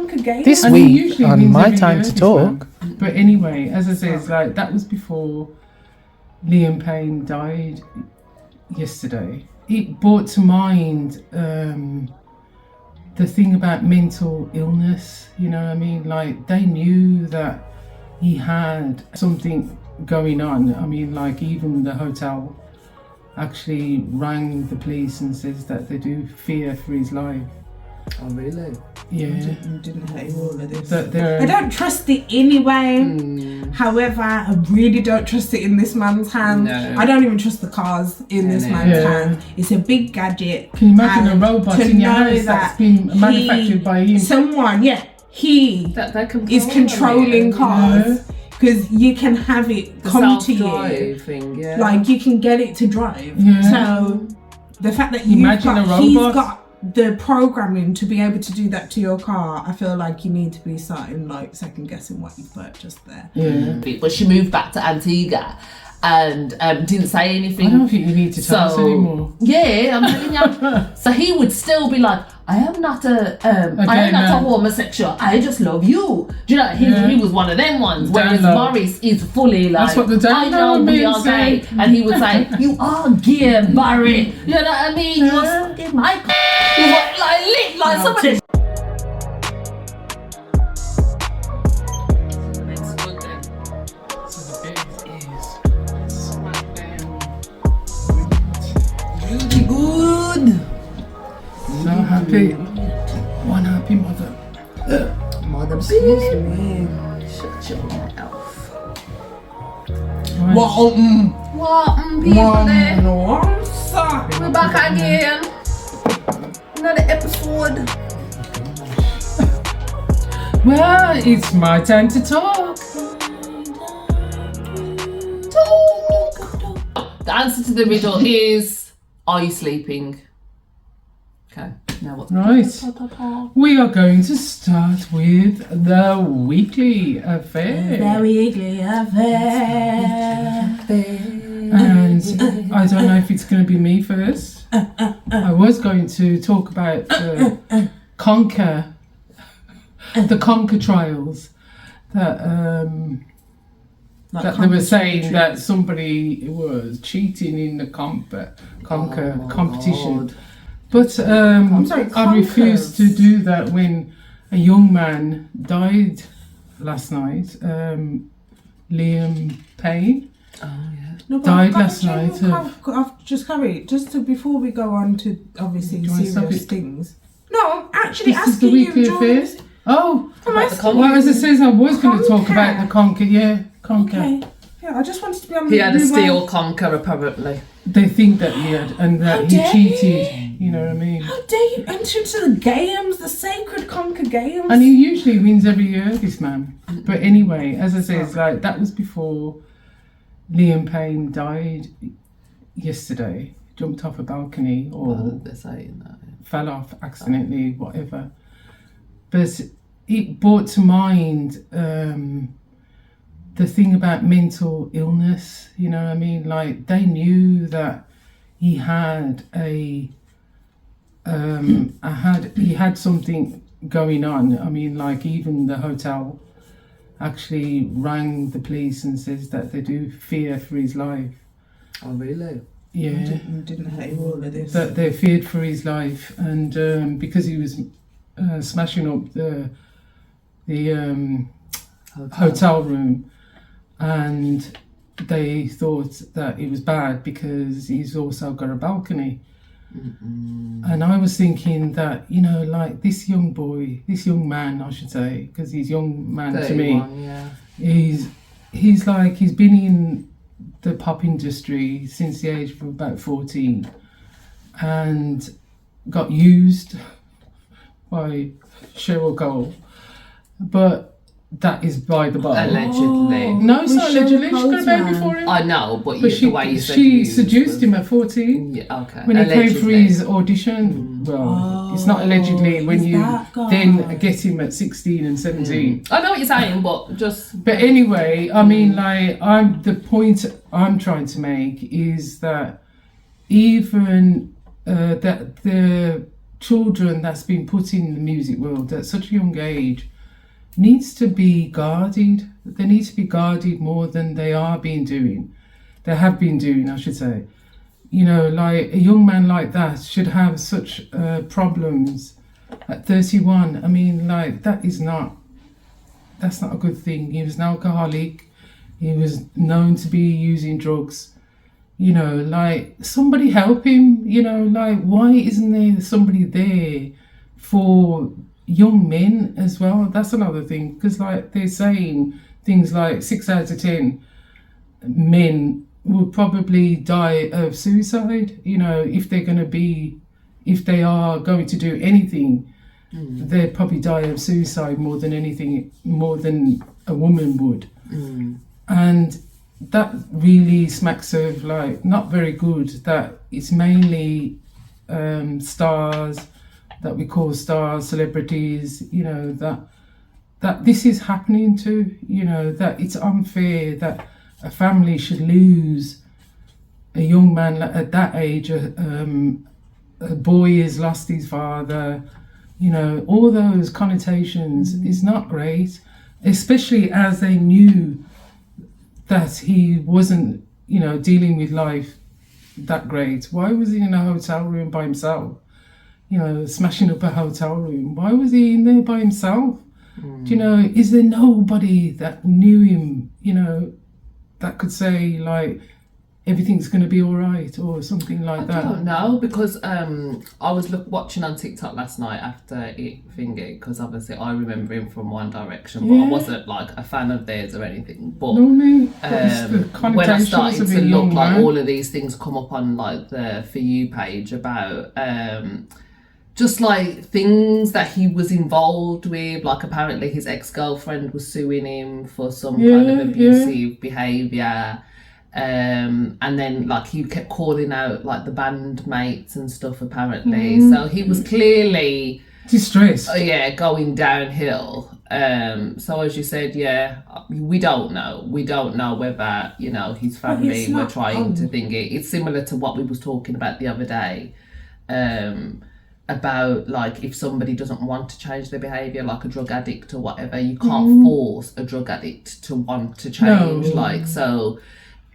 Conker game. This And he week usually on wins My every Time year, to this Talk. man. But anyway, as I say, it's like that was before Payne died yesterday. It brought to mind the thing about mental illness, you know what I mean? Like, they knew that he had something going on. I mean, like, even the hotel actually rang the police and says that they do fear for his life. Oh, really? Yeah. Didn't hear all of this. That I don't trust it anyway. However, I really don't trust it in this man's hand. No. I don't even trust the cars in this man's hand. It's a big gadget. Can you imagine a robot to in your know house that that's been manufactured by him? Someone, he is controlling cars. Because you can have it come to you. Thing, yeah. Like, you can get it to drive. Yeah. So the fact that he's got the programming to be able to do that to your car, I feel like you need to be starting like second guessing what you purchased there. Yeah. But she moved back to Antigua and didn't say anything. I don't think you need to tell us anymore. Yeah, I'm telling you. So he would still be like, I am not a homosexual. I just love you. Do you know? He was one of them ones. Whereas Morris is fully like, that's what the I know we are gay, and he would say, you are gay, Barry. You know what I mean? You're sucking my. You want like lit like somebody. Really good. So happy. One happy mother. Mother, Excuse me. shut your mouth. Right. What, people there? What? We're back again. Another episode. Well, it's my time to talk. The answer to the riddle is, are you sleeping? Okay, now what? Right. We are going to start with the weekly affair. The weekly affair. And I don't know if it's going to be me first. I was going to talk about Conker, the Conker trials that that they were saying that somebody was cheating in the Conker competition. God. But sorry, I refused to do that when a young man died last night. Liam Payne. Oh yeah. No, but Died last night I've just carried just to before we go on to obviously Do you want to stop serious it? things. No, I'm actually This is the asking weekly you, affair. George. Oh, I'm About the asking Conker. well, as it says, I was going to talk Conker. about the Conker. Yeah, Conker. Okay. Yeah, I just wanted to be on He had a the steel conker apparently. They think that he had, and that How he dare cheated. You know what I mean? How dare you enter into the games, the sacred Conker games? And he usually wins every year, this man. But anyway, as I say, it's like that was before Liam Payne died yesterday. Jumped off a balcony or They're saying that. fell off accidentally, whatever. But it brought to mind the thing about mental illness, you know what I mean? Like, they knew that he had he had something going on. I mean, like, even the hotel actually rang the police and says that they do fear for his life. Oh really? Yeah. Didn't hear all of this. That they feared for his life, and because he was smashing up the hotel room, and they thought that it was bad because he's also got a balcony. And I was thinking that, you know, like this young man, I should say, because he's young man to me. Yeah. He's like, he's been in the pop industry since the age of about 14 and got used by Cheryl Cole, but that is by the by. Allegedly. No, it's not allegedly. She got a Cole's baby man. for him. I know, but But the way you said she used seduced was- him at 14 Yeah, okay. when he came for Allegedly. his audition. Well, it's not allegedly when he's you that guy. then get him at 16 and 17. I know what you're saying, but just But anyway, I mean, like, the point I'm trying to make is that even that the children that's been put in the music world at such a young age needs to be guarded. They need to be guarded more than they have been doing, I should say. You know, like a young man like that should have such problems at 31. I mean, like, that's not a good thing. He was an alcoholic. He was known to be using drugs. You know, like, somebody help him. You know, like, why isn't there somebody there for young men as well? That's another thing, because, like, they're saying things like 6 out of 10 men will probably die of suicide. You know, if they are going to do anything, they'd probably die of suicide more than a woman would. And that really smacks of, like, not very good, that it's mainly stars that we call stars, celebrities, you know, that this is happening to, you know, that it's unfair that a family should lose a young man at that age. A boy has lost his father, you know, all those connotations is not great, especially as they knew that he wasn't, you know, dealing with life that great. Why was he in a hotel room by himself? You know, smashing up a hotel room. Why was he in there by himself? Do you know, is there nobody that knew him, you know, that could say, like, everything's going to be all right or something like that? I don't know, because I was watching on TikTok last night after it thingy, because obviously I remember him from One Direction, but I wasn't like a fan of theirs or anything. But when I started to look, like, all of these things come up on, like, the For You page about just, like, things that he was involved with. Like, apparently his ex-girlfriend was suing him for some kind of abusive behaviour. And then, like, he kept calling out, like, the bandmates and stuff, apparently. So he was clearly distressed. Going downhill. So as you said, we don't know whether, you know, his family were trying to think it. It's similar to what we was talking about the other day. About, like, if somebody doesn't want to change their behaviour, like a drug addict or whatever, you can't force a drug addict to want to change. No. Like, so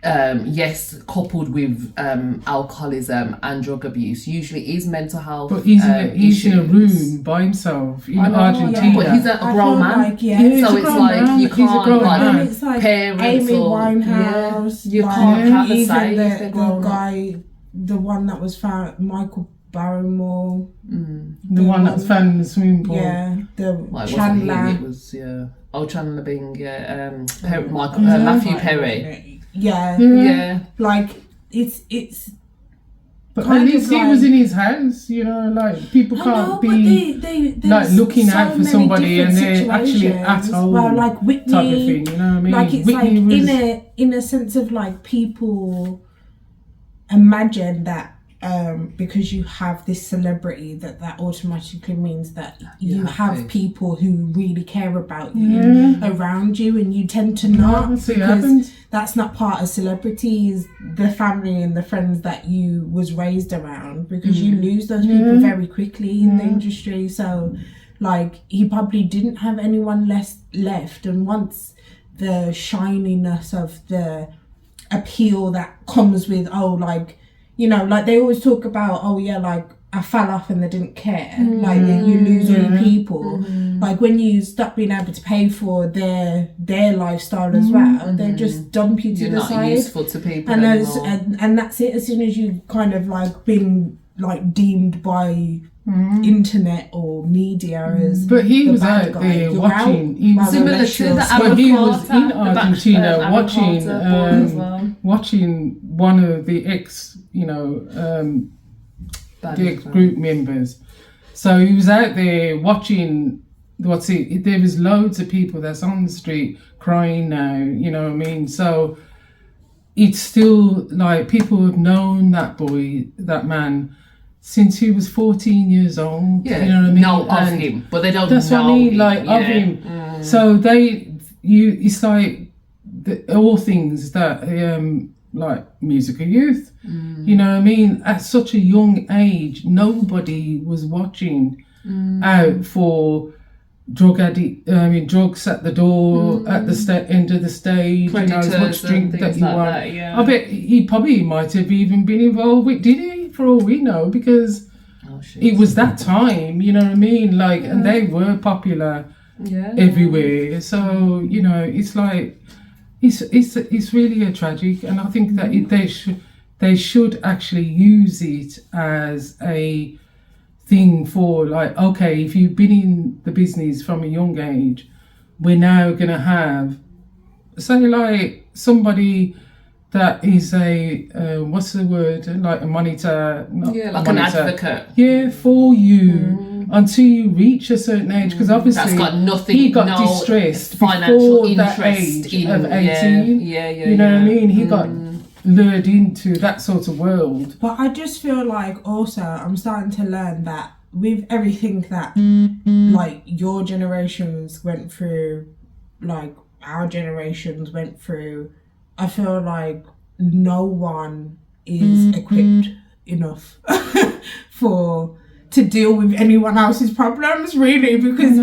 yes, coupled with alcoholism and drug abuse, usually is mental health. But he's in a room by himself in Argentina. Yeah. But he's a grown man. Like, so it's like man. You can't, like, it's like parents Amy or Winehouse. You can't have a even say. The guy, the one that was found, Michael Barrymore, the one that was found in the swimming pool. Yeah, Chandler. It was Chandler Bing. Matthew Perry. Yeah. Like it's. But at least he was in his house, you know. Like, people can't be like looking out for somebody and they're actually at home. Well, like Whitney, type of thing, you know what I mean? Like, it's Whitney like in a sense of, like, people imagine that. Because you have this celebrity, that automatically means that you have people who really care about you around you, and you tend to not, because that's not part of celebrities, the family and the friends that you was raised around, because you lose those people very quickly in the industry. So, like, he probably didn't have anyone left, and once the shininess of the appeal that comes with, like, you know, like, they always talk about, like, I fell off and they didn't care. Like, you lose all people. Like, when you stop being able to pay for their lifestyle as well, they just dump you to the side. You're not useful to people and anymore. And that's it. As soon as you've kind of, like, been, like, deemed by internet or media as but he was out there watching. Similar to the but he was in Argentina watching one of the ex, you know, the ex group members. So he was out there watching. There was loads of people that's on the street crying now. You know what I mean? So it's still, like, people have known that boy, that man, since he was 14 years old. Yeah, you know what I mean? Know of him, but they don't know. That's what I mean, like, of him. So it's like all things that like musical youth. You know what I mean? At such a young age, nobody was watching out for drugs at the door, at the end of the stage, Predators, as much drink that you want. That, I bet he probably might have even been involved with Diddy, for all we know, because it was that time, you know what I mean? Like, and they were popular everywhere. So, you know, it's like, it's really a tragic, and I think that they should actually use it as a thing for, like, okay, if you've been in the business from a young age, we're now gonna have, say, like somebody that is a what's the word, like a monitor, like an advocate, for you until you reach a certain age, because obviously that's got nothing, he got distressed financial before that interest age of 18. You know what I mean? He got lured into that sort of world. But I just feel like also I'm starting to learn that with everything that like your generations went through, like our generations went through, I feel like no one is equipped enough to deal with anyone else's problems, really, because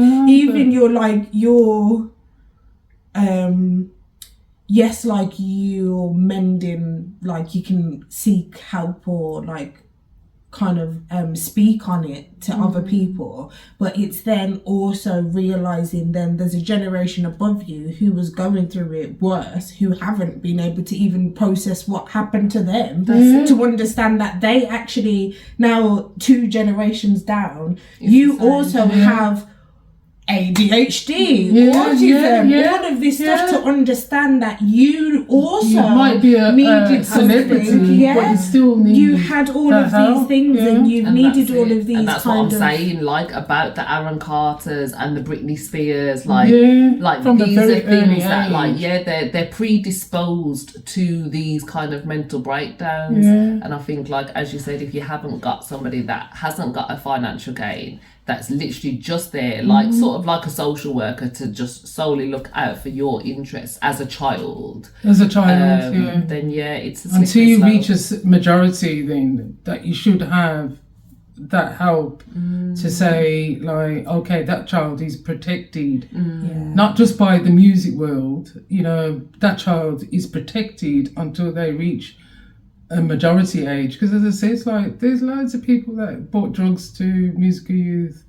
yes, like you're mending, like you can seek help or like kind of speak on it to other people, but it's then also realizing then there's a generation above you who was going through it worse, who haven't been able to even process what happened to them, to understand that they actually, now 2 generations down, you also have ADHD, autism, all of this stuff, to understand that you also might be a celebrity, but you still need, you had all of these things, and you've needed all of these. And that's what I'm saying, like about the Aaron Carters and the Britney Spears, like from these the are things that age. like they're predisposed to these kind of mental breakdowns. And I think, like as you said, if you haven't got somebody that hasn't got a financial gain, that's literally just there, like sort of like a social worker, to just solely look out for your interests as a child. Then it's until you reach a majority, then that you should have that help to say, like, okay, that child is protected, not just by the music world. You know, that child is protected until they reach a majority age, because as I say, it's like there's loads of people that bought drugs to musical youth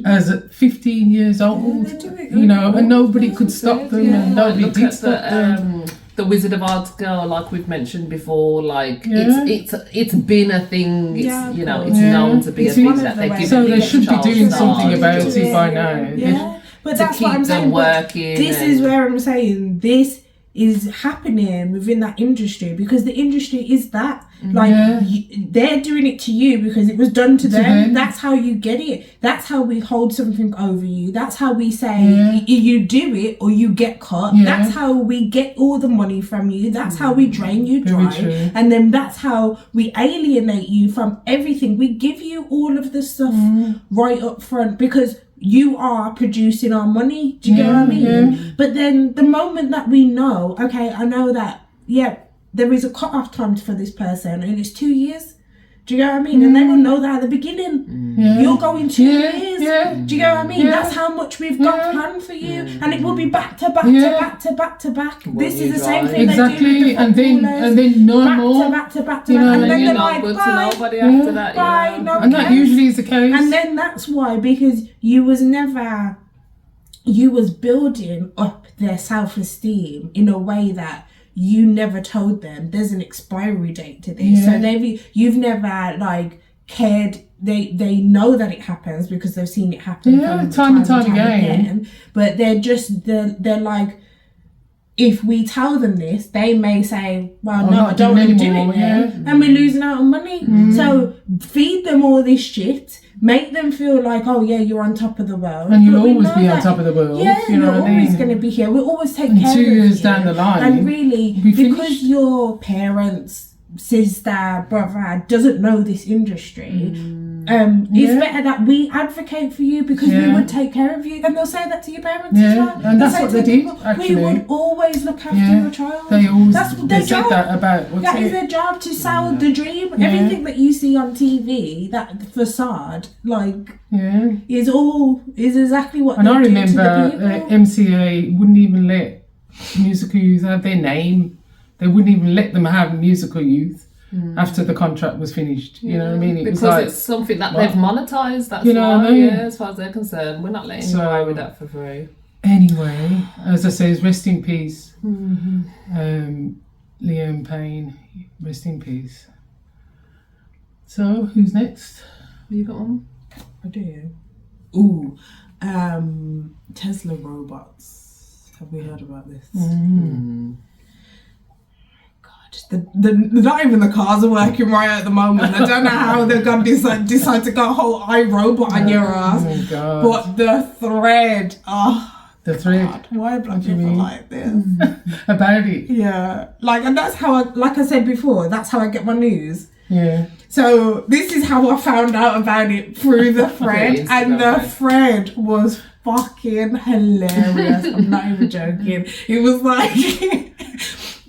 as at 15 years old, you know, and nobody could stop them, and nobody did stop them. The Wizard of Oz girl, like we've mentioned before, like it's been a thing. It's you know, it's known to be a thing that they give. So they should be doing something about it by now. But that's what I'm saying. This is where I'm saying this is happening within that industry, because the industry is that they're doing it to you because it was done to them. That's how you get it. That's how we hold something over you. That's how we say you do it or you get cut. That's how we get all the money from you. That's how we drain you dry, and then that's how we alienate you from everything. We give you all of the stuff right up front because you are producing our money. Do you get what I mean? But then the moment that we know, okay, I know that, there is a cut-off time for this person and it's 2 years. Do you get what I mean? And they will know that at the beginning. You're going 2 years. Do you get what I mean? That's how much we've got planned for you. And it will be back to back to back to back to back. This is the same thing they do with the and then no more. Back to back to back. And then they're like, bye. Nobody after that. Bye. No and that usually is the case. And then that's why, because you was building up their self-esteem in a way that you never told them there's an expiry date to this. So you've never like cared. They know that it happens because they've seen it happen time and time again. But they're like, if we tell them this, they may say, well, no, I don't want to do it then. And we're losing out on money. So feed them all this shit, make them feel like, oh yeah, you're on top of the world. And you'll always be on top of the world. Yeah, you know you're always going to be here. We'll always take care of you. 2 years down the line. And really, because your parents, sister, brother doesn't know this industry, it's better that we advocate for you because we would take care of you, and they'll say that to your parents as well. And that's what they did. Actually, we would always look after your child. They always they said that about that is their job, to sell the dream. Everything that you see on TV, that facade, like is exactly what. And they I do remember to the people. MCA wouldn't even let musical youth have their name. They wouldn't even let them have musical youth after the contract was finished. You know what I mean? Because it's something that they've monetized. That's why, what I mean? as far as they're concerned, we're not letting you away with that for free. Anyway, as I say, rest in peace. Liam Payne, rest in peace. So, who's next? You got one? I do. Ooh, Tesla robots. Have we heard about this? Not even the cars are working right at the moment. I don't know how they're going to decide to go whole iRobot on your ass. Oh my God. But the thread, the thread. God, why are black people like this? About it. Yeah, and that's how like I said before, that's how I get my news. Yeah. So this is how I found out about it, through the thread, and the thread was fucking hilarious. I'm not even joking. It was like.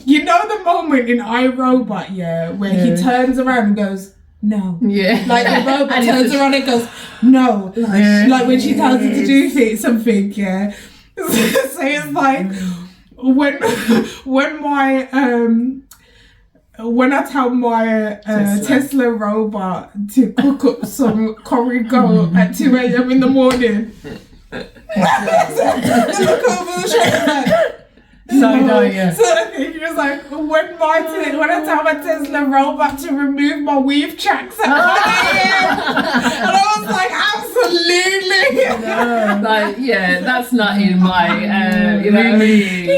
You know the moment in iRobot, where he turns around and goes, no. Yeah. Like the robot turns around and goes, no. Like when she tells him to do something, So it's like when I tell my Tesla robot to cook up some curry goat at 2 a.m. in the morning, look over the shoulder. So he was like, when I tell my Tesla robot to remove my weave tracks at 1 a.m. And I was like, absolutely. That's not in my, you know what I mean?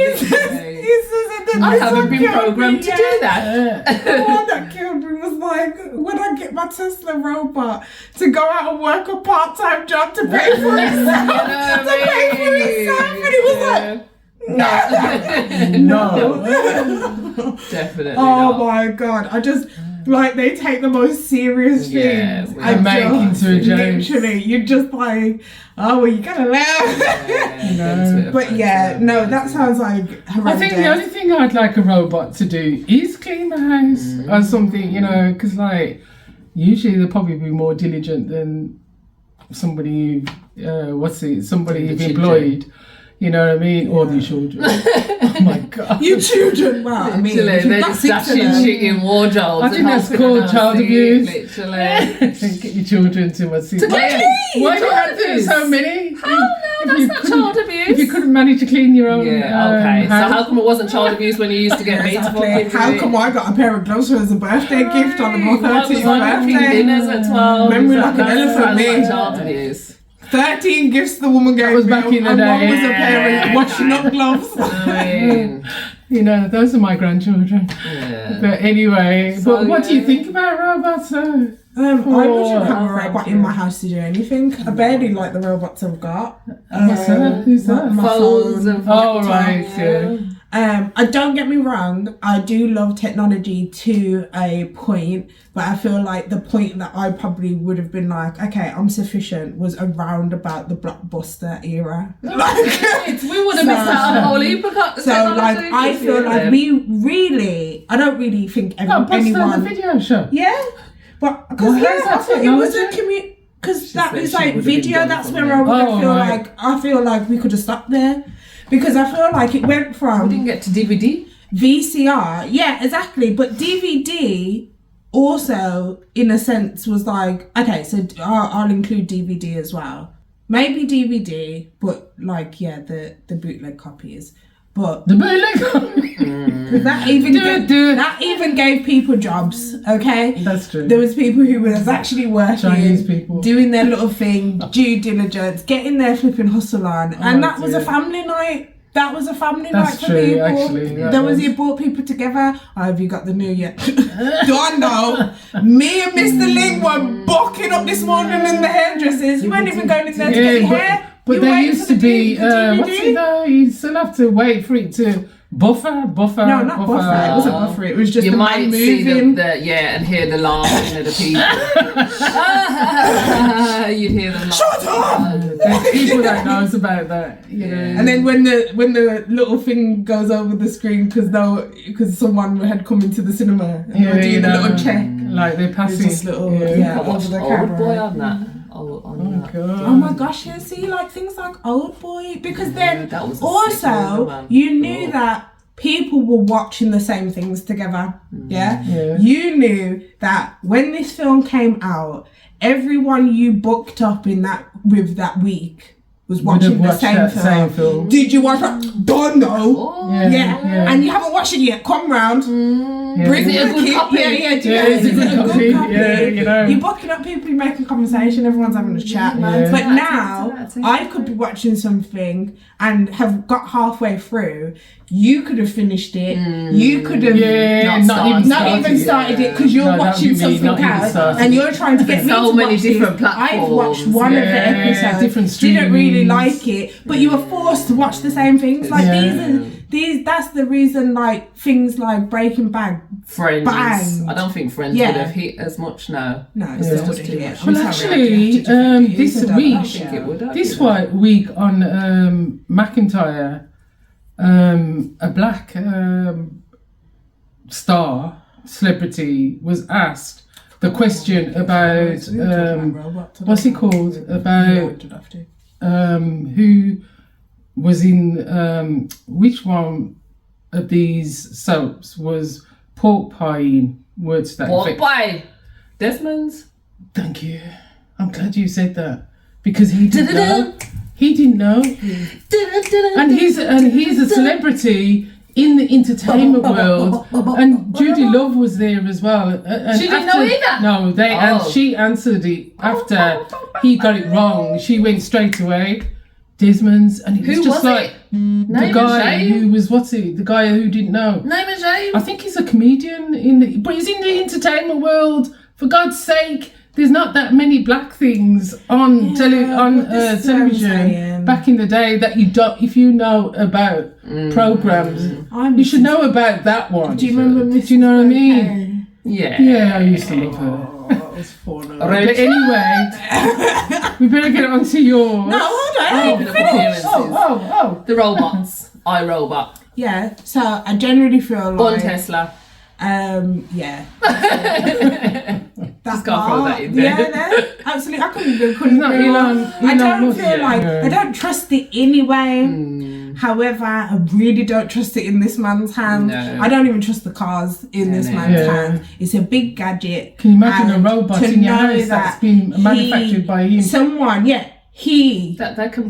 I haven't been programmed to do that. The one that killed me was like, when I get my Tesla robot to go out and work a part-time job to pay for himself, and it was like, no. Definitely. Oh my God! I just they take the most serious things and make into a joke. Literally, you're just like, oh, well, you gotta laugh. But that sounds like horrendous. I think the only thing I'd like a robot to do is clean the house or something, because usually they'll probably be more diligent than somebody somebody you've employed. You know what I mean? Or the children. Oh my God. Your children, wow. I mean, they're just dashing shit in wardrobes. I think that's called child abuse. Literally. Get your children to what's it? Why do you have to do so many? How? No, that's not child abuse. If you couldn't manage to clean your own okay. house. So how come it wasn't child abuse when you used to get me to fucking How come I got a pair of gloves as a birthday gift on my 13th birthday? Dinners at 12. Memory like an elephant, me. Child abuse. 13 gifts the woman gave was back in the day. One was a pair of washing up gloves. I mean, those are my grandchildren. Yeah. But anyway, what do you think about robots? I wouldn't have a robot in my house to do anything. I barely like the robots I've got. What's that? Who's that? My phone. Right, don't get me wrong, I do love technology to a point, but I feel like the point that I probably would have been like, okay, I'm sufficient, was around about the Blockbuster era. We would have missed out on a whole heap of I feel like I don't really think anyone... the video show? Yeah, but because I thought it was a because that is like video, that's where I would I feel like we could have stopped there. Because I feel like it went from... We didn't get to DVD? VCR, yeah, exactly. But DVD also, in a sense, was like... Okay, so I'll include DVD as well. Maybe DVD, but the bootleg copies. But the bootleg copies? that even gave people jobs, okay? That's true. There was people who was actually working, Chinese people, doing their little thing, due diligence, getting their flipping hustle on, and that was a family night. That was a family night for people. Actually, it brought people together. Have you got the new yet? Don't know. Me and Mr. Ling were bucking up this morning in the hairdressers. You weren't even going in there to get your hair. But there used to be, what's it though? You still have to wait for it to Buffer. No, not buffer. It wasn't buffer. It was just you the might man see moving. and hear the laughing of the people. You'd hear them laughing. Shut up! There's people that knows about that, you know. And then when the little thing goes over the screen because someone had come into the cinema and they were doing a little check, like they're passing. just little over the Old camera. Boy on that. God. Oh my gosh, yeah, see, like things like Old Boy, because then that was a sick also movie, man. you knew that people were watching the same things together. Yeah? Yeah. You knew that when this film came out, everyone you booked up with that week was watching the same film. Did you watch that? Don't know. Oh, Yeah. And you haven't watched it yet. Come round. Bring Is it a good copy? Is it a good copy? Yeah, you know. You're booking up people, you're making conversation, everyone's having a chat. Yeah. But now, I could be watching something and have got halfway through. You could have finished it. You could have not even started it because you're watching something else and you're trying to get me so to many watch different this. platforms. I've watched one of the episodes, different didn't really streamings. like it, but you were forced to watch the same things. Like these that's the reason, like things like Breaking Bad. Friends. Bang. I don't think Friends would have hit as much now. No, it's just hit. Well, actually, this week on McIntyre, a black star celebrity was asked the question about what's it called, about who was in which one of these soaps was pork pie, words that Pork pie. Desmond's. Thank you. I'm glad you said that because he didn't know. He didn't know. And he's a celebrity in the entertainment world. And Judy Love was there as well. And She didn't know either? No, she answered it after he got it wrong. She went straight away. Desmond's, and it was Who just was like it? the guy who was the guy who didn't know. Name and shame. I think he's a comedian but he's in the entertainment world. For God's sake, there's not that many black things on television back in the day that you don't. If you know about programs, you should know about that one. Do you remember? Do you know what I mean? Yeah. Yeah, I used to love her. But anyway, we better get on to yours. No, hold on. The robots. iRobot. Yeah, so I generally feel Born like Tesla. yeah. Just gotta throw that in there. Yeah, no, absolutely. I couldn't not agree more. Elon I don't Musk. feel like I don't trust it anyway. However, I really don't trust it in this man's hand. No. I don't even trust the cars in this man's hand. It's a big gadget. Can you imagine a robot in your house that's been manufactured by him? Someone, he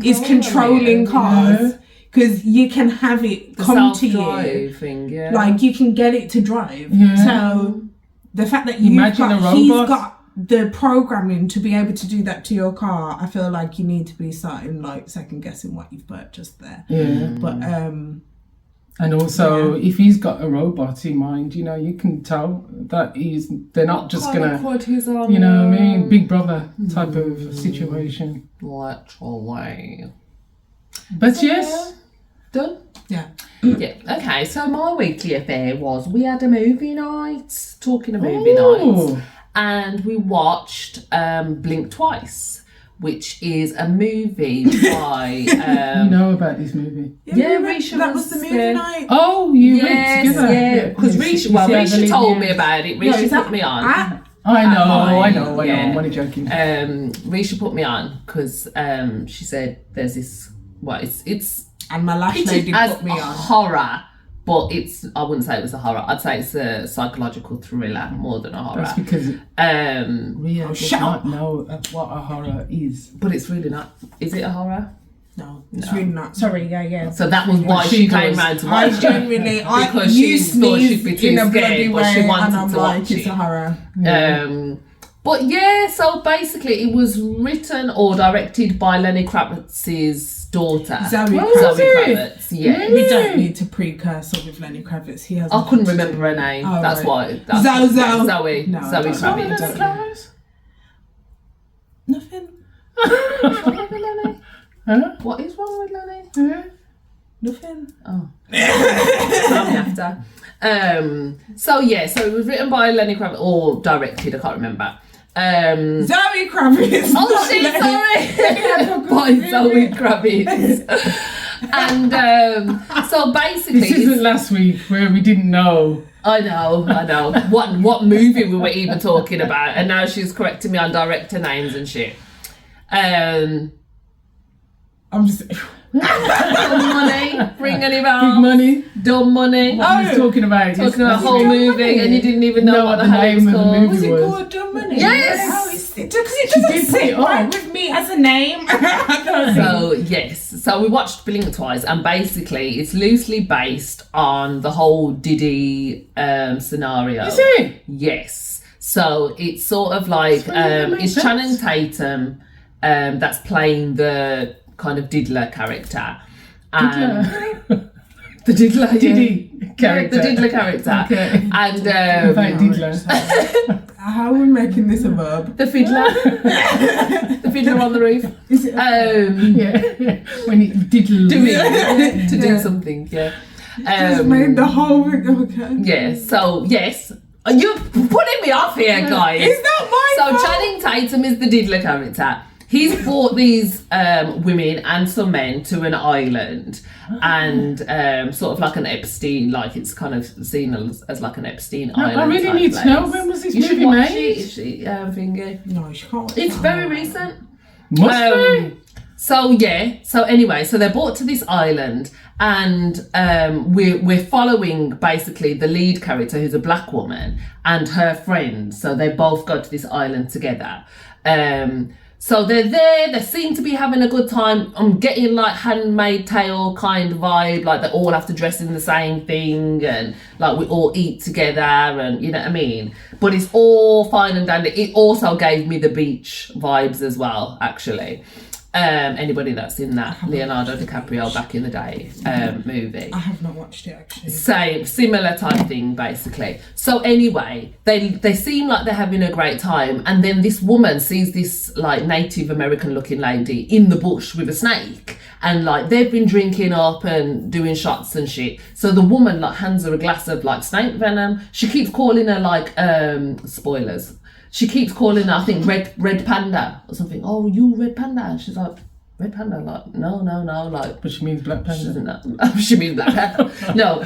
is controlling cars. Because you can have it come to you. Thing, yeah. Like, you can get it to drive. Yeah. So, the fact that he's got the programming to be able to do that to your car, I feel like you need to be starting, like, second guessing what you've purchased there. Yeah. But, and also, if he's got a robot in mind, you know, you can tell that they're not just gonna, you know what I mean, Big Brother type of situation. Literally. But yes. Done? Yeah. Yeah. Okay, so my weekly affair was we had a movie night, talking of movie nights, and we watched Blink Twice, which is a movie by... you know about this movie? Yeah, Risha that was the movie night. Oh, you went together? Yeah, because Risha told me about it. Risha put me on. I know, I'm only joking. Risha put me on because she said there's this... Well, it's and my Lash lady put me on horror, but I wouldn't say it was a horror. I'd say it's a psychological thriller more than a horror. That's because Ria does not know what a horror is. But it's really not. Is it a horror? No, it's really not. Sorry, yeah. So that was why she came round to watch it. Because she thought she'd be too scared, but she wanted to watch it. It's a horror. But yeah, so basically it was written or directed by Lenny Kravitz's daughter. Zoe Kravitz. Yeah. We don't need to precursor with Lenny Kravitz. He has. I couldn't remember her name. Oh, that's right. why. Zoe. No, Zoe Kravitz. Nothing. What's wrong with Lenny? Huh? What is wrong with Lenny? Yeah. Nothing. Oh. Tell me after. So it was written by Lenny Kravitz, or directed, I can't remember. Zoe Kravitz. Oh shit, sorry. By Zoe Kravitz. And so basically, this isn't last week where we didn't know. I know. What movie we were even talking about, and now she's correcting me on director names and shit. I'm just. Dumb money, ring any bells? Big money. Dumb money. I was talking about a whole movie, and you didn't even know what the name of the movie was. Was it called Dumb Money? Yes. Because it doesn't sit right with me as a name. So we watched Blink twice, and basically it's loosely based on the whole Diddy scenario. Is it? Yes. So it's sort of like it's Channing Tatum that's playing the kind of Diddler character. The Diddler, Diddy character. The Diddler character. Okay. And Diddler. How are we making this a verb? The fiddler. The fiddler on the roof. Is it yeah. When he diddles. To do something, yeah. Just made the whole thing. Okay. Yeah, so yes. You're putting me off here, guys. It's not my fault. So Channing Tatum is the Diddler character. He's brought these women and some men to an island, and sort of like an Epstein, like it's kind of seen as like an Epstein island. I really need to know, when was this movie made? Finger. No, she can't. It's very recent. Must be. So anyway, so they're brought to this island, and we're following basically the lead character, who's a black woman, and her friend. So they both go to this island together. So they're there, they seem to be having a good time. I'm getting like Handmaid's Tale kind of vibe, like they all have to dress in the same thing, and like we all eat together, and you know what I mean? But it's all fine and dandy. It also gave me the beach vibes as well, actually. Anybody that's in that Leonardo DiCaprio back in the day movie. I have not watched it, actually. Same, similar type thing, basically. So anyway, they seem like they're having a great time, and then this woman sees this like Native American looking lady in the bush with a snake, and like they've been drinking up and doing shots and shit. So the woman like hands her a glass of like snake venom. She keeps calling her like spoilers. She keeps calling her, I think, red panda or something. Oh, you red panda? And she's like, red panda? Like, no, like. But she means black panda. She means black panda. No.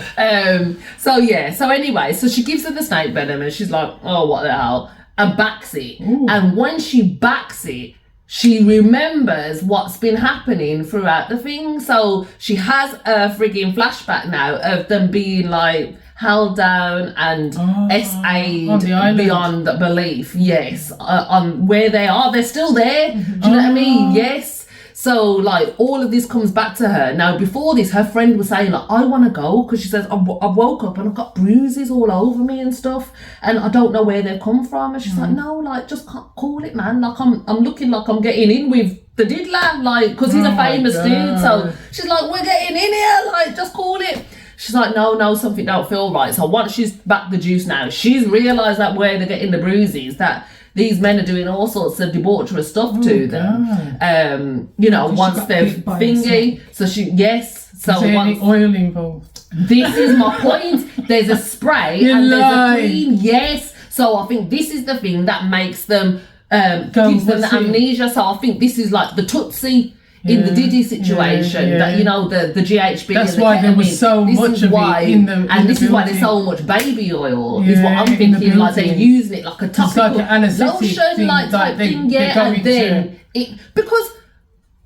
So anyway, so she gives her the snake venom, and she's like, oh, what the hell? And backs it. Ooh. And when she backs it, she remembers what's been happening throughout the thing. So she has a frigging flashback now of them being like held down and SA'd beyond belief. Yes, on where they are, they're still there. Do you know what I mean? Yes. So like all of this comes back to her. Now before this, her friend was saying like, I want to go, because she says I woke up and I've got bruises all over me and stuff, and I don't know where they've come from. And she's like, no, like just can't call it, man. Like I'm looking like I'm getting in with the Diddler, like, because he's a famous dude. So she's like, we're getting in here, like just call it. She's like, no, something don't feel right. So once she's back the juice now, she's realised that where they're getting the bruises, that these men are doing all sorts of debaucherous stuff to them. You know, once they're thingy. So So is there any oil involved? This is my point. There's a spray and there's a cream. Yes. So I think this is the thing that makes them, gives them the amnesia. So I think this is like the Tootsie in the Diddy situation, that, you know, the GHB. That's and the why there was so much of it in the and this is why there's so much baby oil, is what I'm thinking. Like they're using it like a topical lotion, like type thing, and then it, because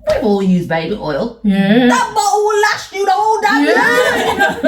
we've all used baby oil. Yeah. That bottle will last you the whole damn year.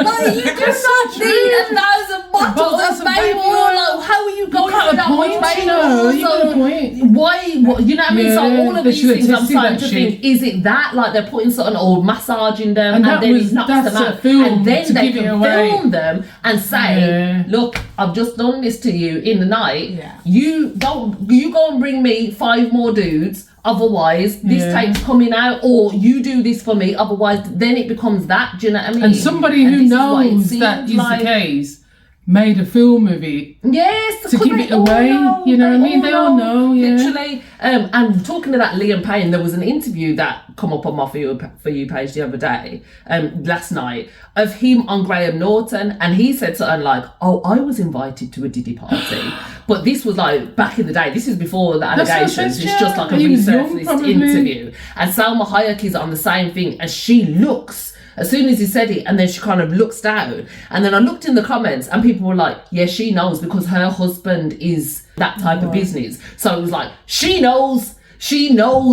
Like, you just need 1,000 bottles of baby oil. Like, how are you going for that much baby oil? Why? You know what I mean? So all of these things I'm starting to think, is it that? Like they're putting something or massaging them, and then it knocks them out. And then they can film them and say, look, I've just done this to you in the night. Yeah. You go and bring me 5 more dudes. Otherwise, this tape's coming out, or you do this for me. Otherwise, then it becomes that. Do you know what I mean? And somebody who knows that is the case made a film of it. Yes, to give it away. You know what I mean? They all know. Yeah. Literally. And talking to that Liam Payne, there was an interview that come up on my For You page the other day, last night, of him on Graham Norton, and he said something like, "Oh, I was invited to a Diddy party," but this was like back in the day. This is before the allegations. It's just like a resurfaced interview. And Salma Hayek is on the same thing, and she looks. As soon as he said it, and then she kind of looks down. And then I looked in the comments and people were like, yeah, she knows because her husband is that type of business. So it was like, she knows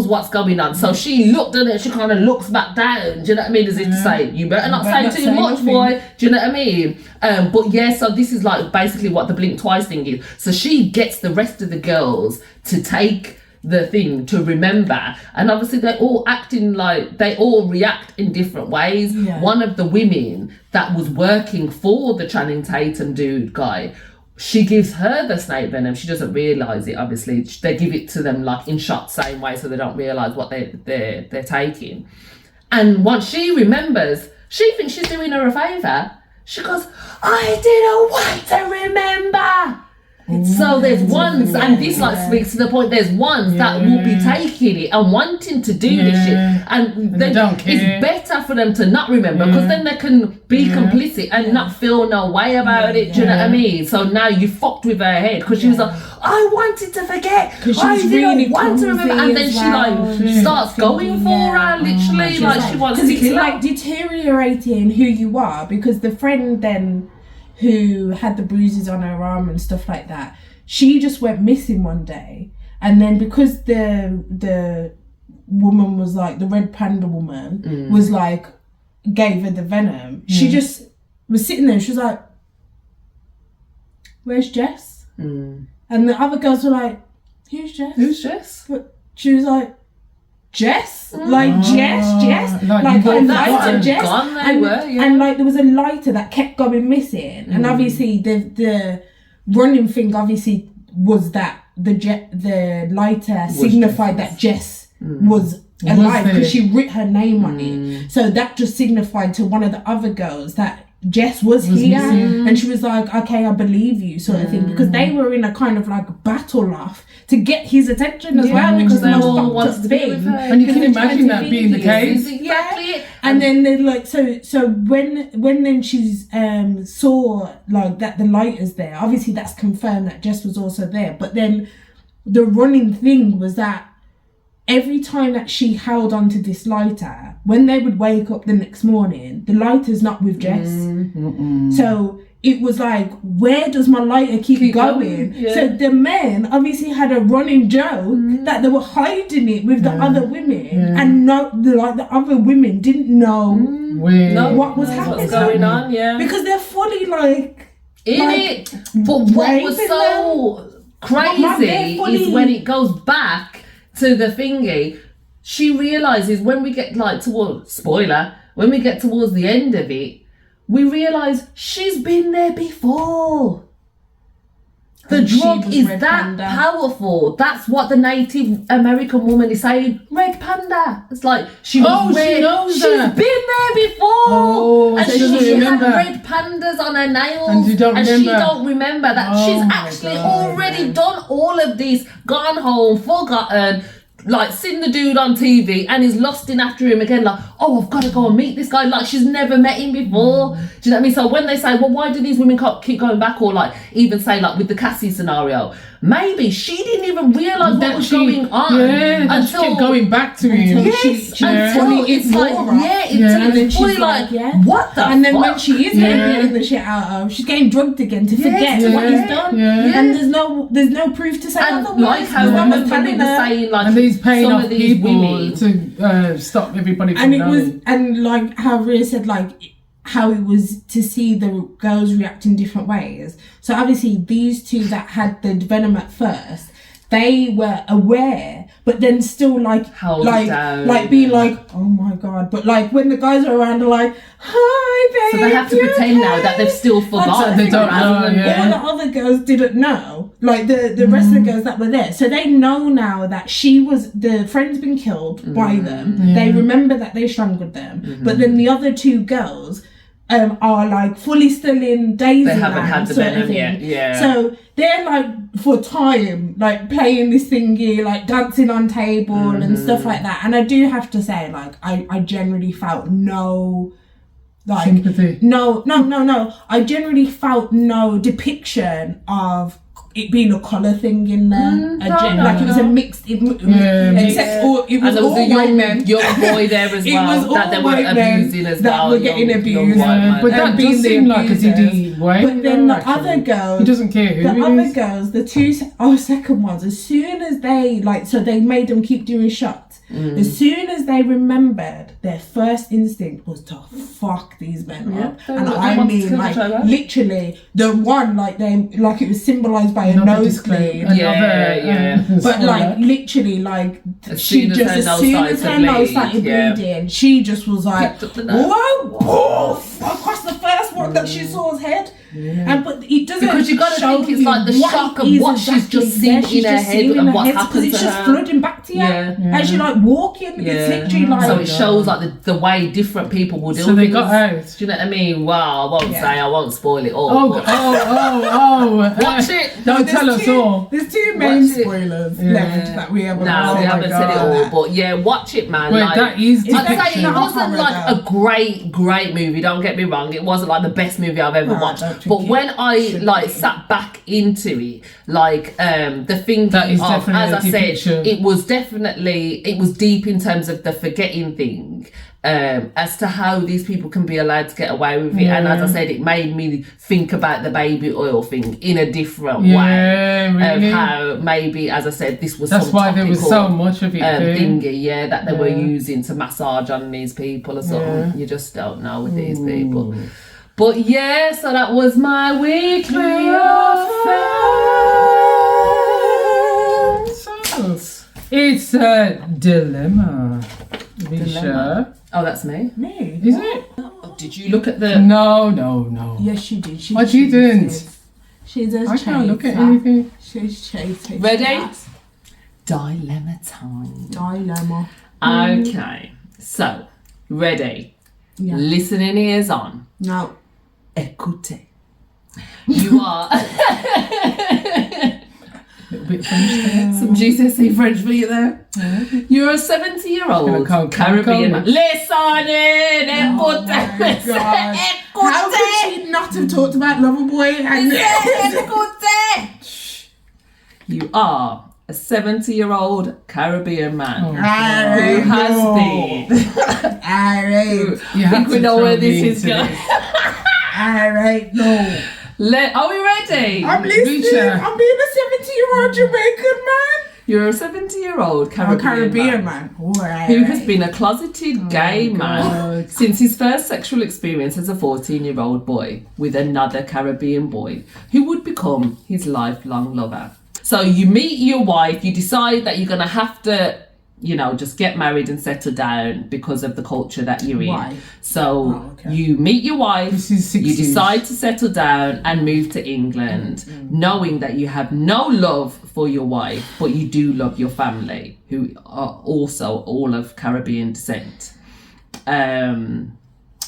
what's going on. So she looked at it, she kind of looks back down, do you know what I mean? As if to say, you better not say too much, boy. Do you know what I mean? But yeah, so this is like basically what the blink twice thing is. So she gets the rest of the girls to take the thing to remember, and obviously they're all acting like they all react in different ways. One of the women that was working for the Channing Tatum dude guy, she gives her the snake venom. She doesn't realise it, obviously. They give it to them like in shots same way, so they don't realise what they're taking. And once she remembers, she thinks she's doing her a favour. She goes, I didn't want to remember. So there's ones, and this like speaks to the point, there's ones that will be taking it and wanting to do this shit, and they don't care. It's better for them to not remember, because then they can be complicit and not feel no way about it. Do you know what I mean? So now you fucked with her head, because she was like, I wanted to forget, I didn't want to remember, and then she like starts going for her, literally, like she wants to because it's like deteriorating who you are, because the friend then who had the bruises on her arm and stuff like that, she just went missing one day, and then because the woman was like, the red panda woman was like, gave her the venom, she just was sitting there, she was like, where's Jess? And the other girls were like, who's Jess? But she was like, Jess? Like Jess? Like a lighter Jess? And like there was a lighter that kept going missing. And obviously the running thing obviously was that the lighter signified that Jess was alive, because she wrote her name on it. So that just signified to one of the other girls that Jess was here, and she was like, okay, I believe you, sort of thing, because they were in a kind of like battle off to get his attention as well, because they all wanted to be with her. And you can imagine that being the case. Exactly. And then they like, so when then she's saw like that the lighters there, obviously that's confirmed that Jess was also there, but then the running thing was that every time that she held onto this lighter, when they would wake up the next morning, the lighter's not with Jess. So it was like, where does my lighter keep going? So the men obviously had a running joke that they were hiding it with the other women, and the other women didn't know what was happening, what's going on, because they're fully like in it. But what was so crazy is when it goes back to the thingy, she realises when we get like towards, spoiler, when we get towards the end of it, we realise she's been there before. The drug is that powerful. That's what the Native American woman is saying. Red panda. It's like she was she knows she's that. been there before, and so she had red pandas on her nails, and she don't remember that she's actually already done all of this, gone home, forgotten, like seen the dude on TV and is lusting after him again, like, oh, I've got to go and meet this guy, like she's never met him before. Do you know what I mean? So when they say, well, why do these women keep going back, or like even say like with the Cassie scenario, maybe she didn't even realise what was going on until she kept going back to him. Until it's like, until it's fully like, what the and then fuck? when she is getting the shit out of, she's getting drugged again to forget what he's done, and there's no proof to say otherwise. Like how women were saying, like, and he's paying some off of these people women to stop everybody from knowing. And like how Rhea said, like how it was to see the girls react in different ways. So obviously these two that had the venom at first, they were aware, but then still like being like, oh my god. But like when the guys are around, they're like, hi babe. So they have to pretend now that they've still forgotten. They don't know. All the other girls didn't know. Like the rest of the girls that were there, so they know now that the friend's been killed by them. They remember that they strangled them, but then the other two girls are like fully still in Daisy They haven't had the sort of venom thing. yet, yeah. So they're like for time, like playing this thingy, like dancing on table and stuff like that. And I do have to say, like, I generally felt no, like, sympathy. No. I generally felt no depiction of it being a colour thing in there. Like it was a mixed, except all, it was all white men. Young boy there as well that they were abusing as well. That were getting abused. But that does seem like a DD way. But then the other girls, he doesn't care who the it other is. girls, the two second ones, as soon as they so they made them keep doing shots. As soon as they remembered, their first instinct was to fuck these men up. And I mean, like, literally, the one, like it was symbolised by a nosebleed. But like, literally, like, as soon as her nose started bleeding, she just was like, whoa, poof, across the first one that she saw's head. And but it doesn't, because you got to think it's like the shock of what she's just seen in her head and what's happened to her. Because it's just flooding back to you as you like walking. It's literally like, so it shows like the way different people would do. So they got out. Do you know what I mean? Well, I won't say, I won't spoil it all. Watch it. Don't tell us all. There's two main spoilers left that we haven't. No, we haven't said it all. But yeah, watch it, man. Wait, like, that is I'd say it wasn't like a great movie. Don't get me wrong. It wasn't like the best movie I've ever watched. But when I like sat back into it, like the thing that is definitely, as I said, it was deep in terms of the forgetting thing. As to how these people can be allowed to get away with it, and as I said, it made me think about the baby oil thing in a different way. Really? Of how maybe, as I said, this was that's some why there was so much of it thingy, that they were using to massage on these people or something. You just don't know with these people. But yeah, so that was my weekly offense. It's a dilemma. Sure. Oh, that's me. Is it? Oh, did you look at the? No. Yes, she did. I didn't. She does. I can't look at anything. She's chasing. Ready? Dilemma time. Dilemma. Okay. So, ready? Yeah. Listening ears on. No. Écoutez. You are. Bit French. Some GCSE French for you there. You're a 70-year-old Caribbean man. Listen in, écoutez. How could she not have talked about Loverboy? And you are a 70-year-old Caribbean man who has been. I think we know where this is going. Alright, no. Are we ready? I'm listening. I'm being a 70-year-old Jamaican man. You're a 70-year-old Caribbean man. Right. Who has been a closeted gay man since his first sexual experience as a 14-year-old boy with another Caribbean boy who would become his lifelong lover. So you meet your wife, you decide that you're going to have to, just get married and settle down because of the culture that you're in. Why? So you meet your wife, you decide to settle down and move to England, knowing that you have no love for your wife, but you do love your family, who are also all of Caribbean descent.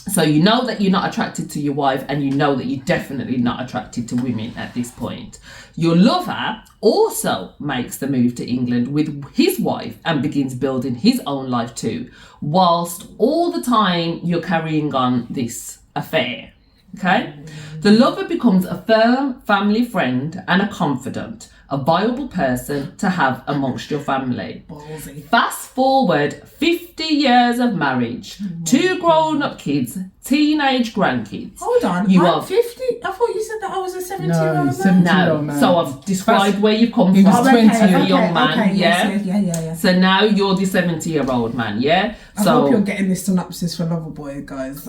So you know that you're not attracted to your wife, and you know that you're definitely not attracted to women at this point. Your lover also makes the move to England with his wife and begins building his own life too, whilst all the time you're carrying on this affair. Okay? The lover becomes a firm family friend and a confidant, a viable person to have amongst your family. Ballsy. Fast forward 50 years of marriage, 2 grown-up kids, teenage grandkids. Hold on, I'm 50? I thought you said that I was a 70-year-old man. No, so I've described where you've come from. He was 20 as a young man, Yeah. So now you're the 70-year-old man, yeah? I hope you're getting this synopsis for Loverboy, guys.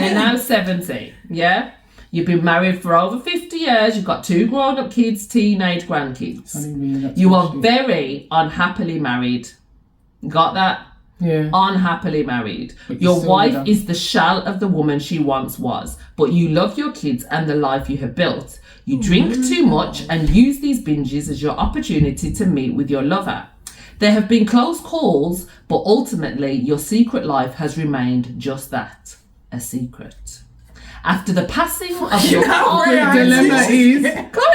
You're now 70, yeah? You've been married for over 50 years. You've got 2 grown-up kids, teenage grandkids. You are very unhappily married. Got that? Yeah. Unhappily married. Your wife is the shell of the woman she once was, but you love your kids and the life you have built. You drink too much and use these binges as your opportunity to meet with your lover. There have been close calls, but ultimately your secret life has remained just that, a secret. After the passing of your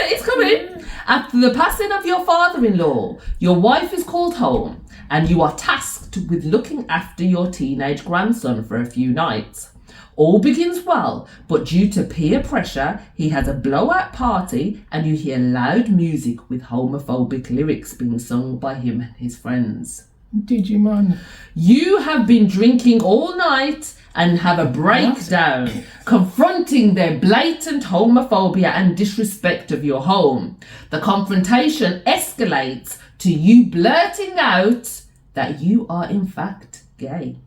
It's coming. After the passing of your father-in-law, your wife is called home and you are tasked with looking after your teenage grandson for a few nights. All begins well, but due to peer pressure, he has a blowout party and you hear loud music with homophobic lyrics being sung by him and his friends. Digimon. You have been drinking all night and have a breakdown, confronting their blatant homophobia and disrespect of your home. The confrontation escalates to you blurting out that you are in fact gay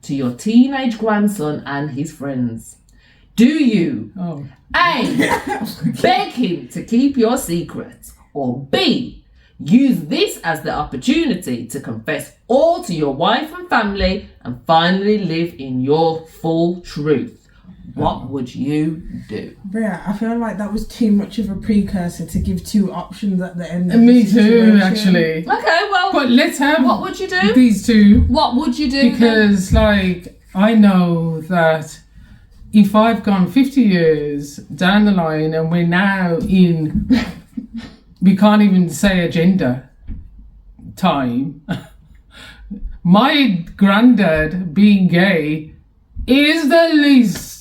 to your teenage grandson and his friends. Do you A, beg him to keep your secret, or B, use this as the opportunity to confess all to your wife and family and finally live in your full truth? What would you do? Yeah, I feel like that was too much of a precursor to give two options at the end. Me too, actually. Okay, well, but let's have what would you do? These two. What would you do? Because, like, I know that if I've gone 50 years down the line and we're now in, we can't even say agenda time, my granddad being gay is the least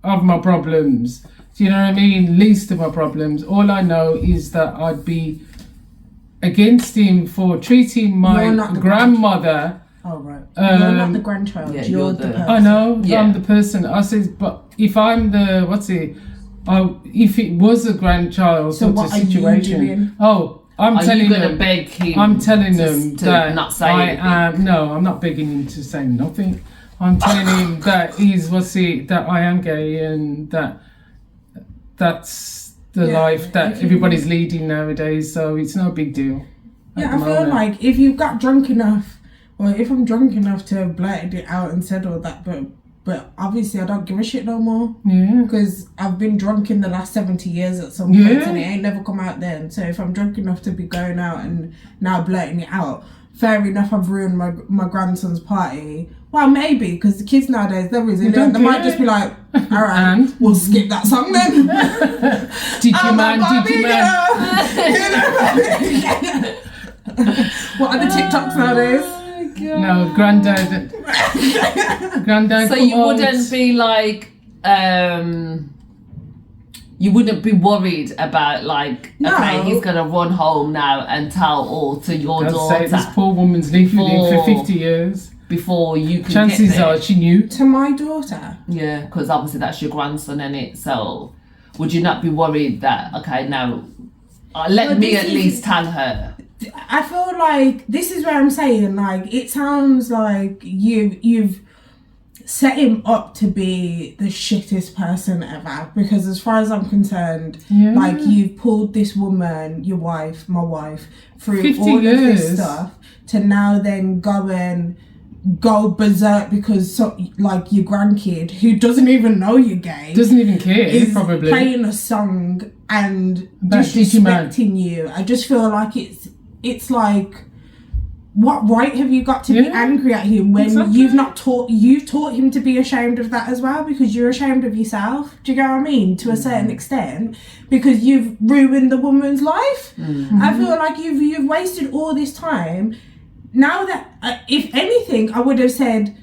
of my problems. Do you know what I mean? Least of my problems. All I know is that I'd be against him for treating my grandmother. Oh, right. You're not the grandchild. Yeah, you're the person. I know. Yeah. I'm the person. I said, but if I'm the, if it was a grandchild So sort of what are situation. you doing? I'm telling them. Beg him? I'm telling them to that not say anything? No, I'm not begging him to say nothing. I'm telling him that that I am gay and that's the life that everybody's leading nowadays. So it's no big deal. Yeah, I feel like if you've got drunk enough, or if I'm drunk enough to have blurted it out and said all that, but obviously I don't give a shit no more. Yeah. Because I've been drunk in the last 70 years at some point and it ain't never come out then. So if I'm drunk enough to be going out and now blurting it out, fair enough, I've ruined my grandson's party. Well, maybe, because the kids nowadays, they might just be like, all right, we'll skip that song then. Digimon. What are the TikToks nowadays? No, granddad. So you wouldn't be like, you wouldn't be worried about like, okay, he's gonna run home now and tell all to your daughter. Say this poor woman's lived with him for 50 years. Before you can Chances get there. are she knew. To my daughter? Yeah, because obviously that's your grandson, innit? So would you not be worried that, okay, now let me at least tell her? I feel like this is where I'm saying, like, it sounds like you've set him up to be the shittest person ever, because as far as I'm concerned, like, you've pulled this woman, your wife, my wife, through all of this stuff to now then go berserk because like your grandkid who doesn't even know you're gay, doesn't even care, is probably playing a song and about disrespecting you. I just feel like it's like, what right have you got to be angry at him when you've taught him to be ashamed of that as well, because you're ashamed of yourself? Do you get what I mean? To a certain extent, because you've ruined the woman's life. I feel like you've wasted all this time. Now that, if anything, I would have said,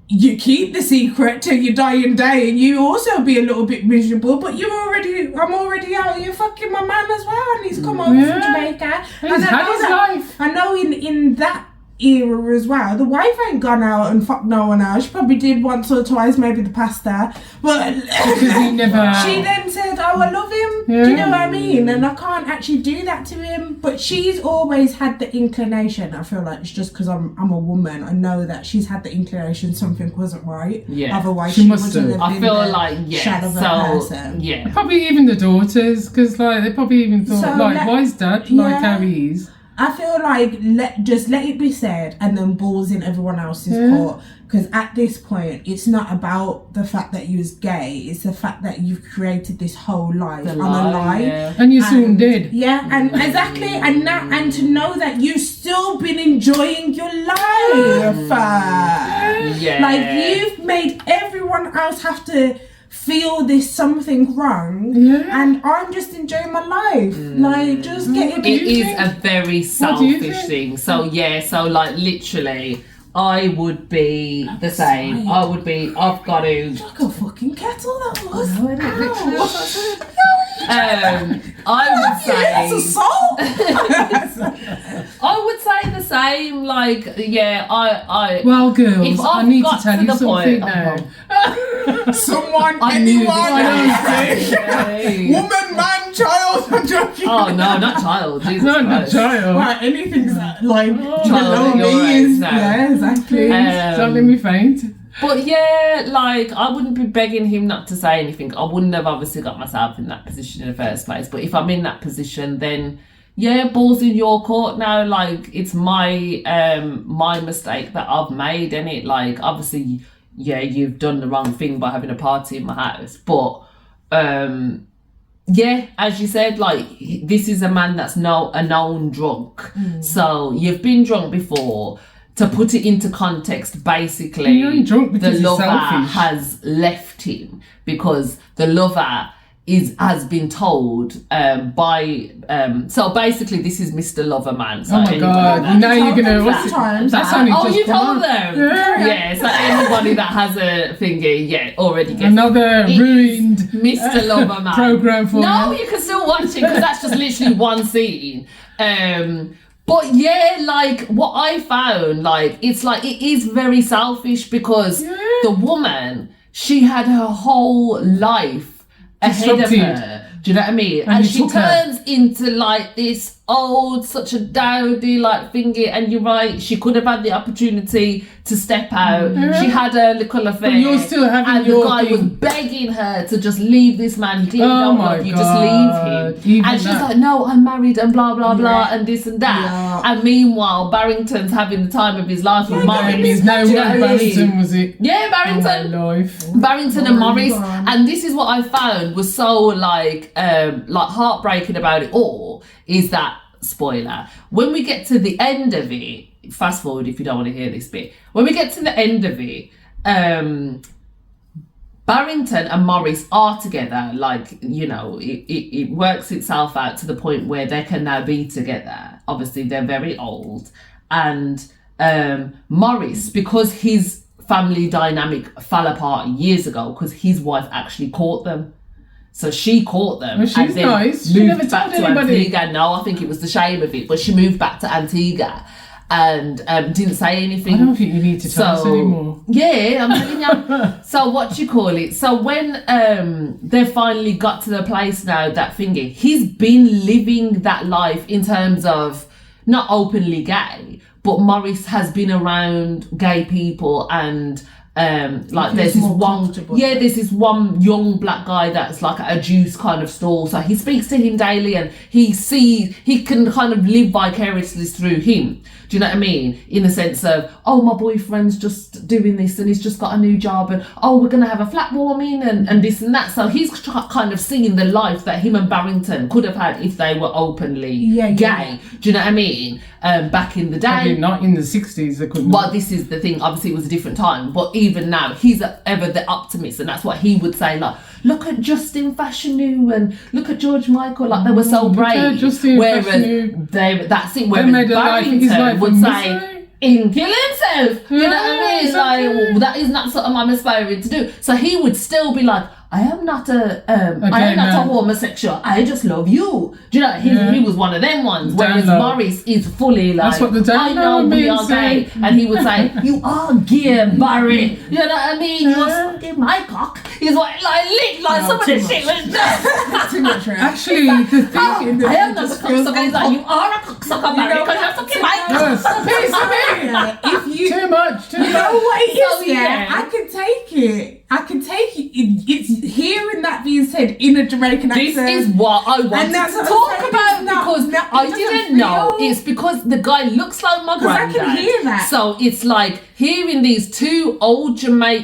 you keep the secret till your dying day and you also be a little bit miserable, but I'm already out here fucking my man as well, and he's come over from Jamaica. He's had his life. I know in that era as well, the wife ain't gone out and fucked no one else. She probably did once or twice, maybe the pasta, but because he never. She then said, oh, I love him. Do you know what I mean? And I can't actually do that to him. But she's always had the inclination. I feel like it's just because I'm a woman. I know that she's had the inclination something wasn't right. Yeah. Otherwise she must wouldn't have. have I been feel the like shadow of a person. Yeah. Probably even the daughters, because like they probably even thought why is dad like how he is? I feel like let it be said and then balls in everyone else's court, because at this point it's not about the fact that you was gay, it's the fact that you've created this whole life on a lie. And you're soon dead. And exactly, and to know that you've still been enjoying your life. Like, you've made everyone else have to feel this something wrong, and I'm just enjoying my life. Like, just getting. It is a very selfish thing. So so like literally, I would be the same. I would be. I've got to. Like a fucking kettle that was. I would say. That's assault. I would say the same. Like, I. Well, girls, if I need to tell you something now. Someone, anyone. Woman, man, child. I'm joking. Oh no, not child. Jesus No, not Christ. child. Right, anything's like Child at your age now. Yeah, exactly. Don't let me faint. But like, I wouldn't be begging him not to say anything. I wouldn't have obviously got myself in that position in the first place. But if I'm in that position, then ball's in your court now. Like, it's my my mistake that I've made, innit? Like, obviously, you've done the wrong thing by having a party in my house. But as you said, like, this is a man that's a known drunk. So you've been drunk before. To put it into context, basically, the lover has left him because the lover has been told by so basically this is Mr. Loverman. So oh my god! Now you're gonna. That's only just you told them. Yeah. So anybody that has a thingy, already gets another ruined Mr. Loverman program for. No, you can still watch it because that's just literally one scene. But like what I found, like it's like it is very selfish because the woman, she had her whole life ahead of her. Do you know what I mean? And she turns into like this old, such a dowdy like thingy, and you're right, she could have had the opportunity to step out. She had a little affair. But you're still having and the guy was begging her to just leave this man. He clearly don't love you, just leave him. And she's like, no, I'm married and blah blah blah and this and that. And meanwhile, Barrington's having the time of his life with Morris. Barrington was it? Yeah, Barrington. Barrington and Morris. And this is what I found was so like heartbreaking about it all is that, spoiler, when we get to the end of it, fast forward if you don't want to hear this bit, when we get to the end of it, Barrington and Morris are together, like, it works itself out to the point where they can now be together. Obviously they're very old, and Morris, because his family dynamic fell apart years ago because his wife actually caught them. So she caught them. Well, she's and then nice. She never back told to anybody. Antigua. No, I think it was the shame of it. But she moved back to Antigua and didn't say anything. I don't think you need to tell us anymore. Yeah, I'm telling you. So what you call it? So when they finally got to the place now, that thingy, he's been living that life in terms of not openly gay, but Morris has been around gay people and there's this one young black guy that's like at a juice kind of stall, so he speaks to him daily and he can kind of live vicariously through him. Do you know what I mean? In the sense of, oh, my boyfriend's just doing this and he's just got a new job, and oh, we're gonna have a flat warming and this and that. So he's kind of seeing the life that him and Barrington could have had if they were openly gay. Do you know what I mean? Back in the day, probably not in the 60s. They couldn't. Well, this is the thing. Obviously, it was a different time, but even now, he's ever the optimist, and that's what he would say. Like, look at Justin Fashanu and look at George Michael. Like, they were so brave. Whereas that's it. Whereas Barrington would say, "In kill himself." You know what I mean? Exactly. Like, that is not something I'm aspiring to do. So he would still be like, I am not a homosexual. I just love you. Do you know? He was one of them ones. Whereas Morris is fully like, that's what the I know we are gay, and he would say, "You are gay, Barry." You know what I mean? You're sucking my cock. He's like some of this shit was too much. Actually, the thing I am not a cocksucker. He's like, you are a cocksucker, Barry, because you're sucking my cock. If you too much. You know what it is? I can take it. It's hearing that being said in a Jamaican accent. This is what I want to talk about because I didn't know. It's because the guy looks like my granddad. I can hear that. So it's like hearing these two old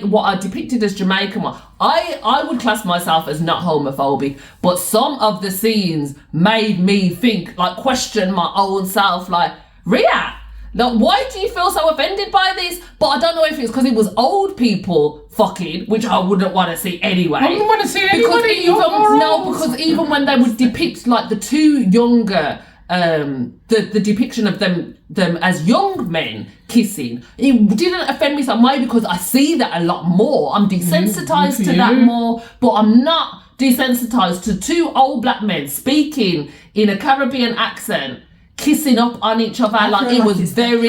what are depicted as Jamaican ones. I would class myself as not homophobic, but some of the scenes made me think, like, question my own self, like, Rhea, Like, why do you feel so offended by this? But I don't know if it's because it was old people fucking, which I wouldn't want to see anyway. I wouldn't want to see anybody. Because even when they would depict like the two younger, the depiction of them as young men kissing, it didn't offend me some way because I see that a lot more. I'm desensitized to that more, but I'm not desensitized to two old black men speaking in a Caribbean accent, kissing up on each other. Like, it was very,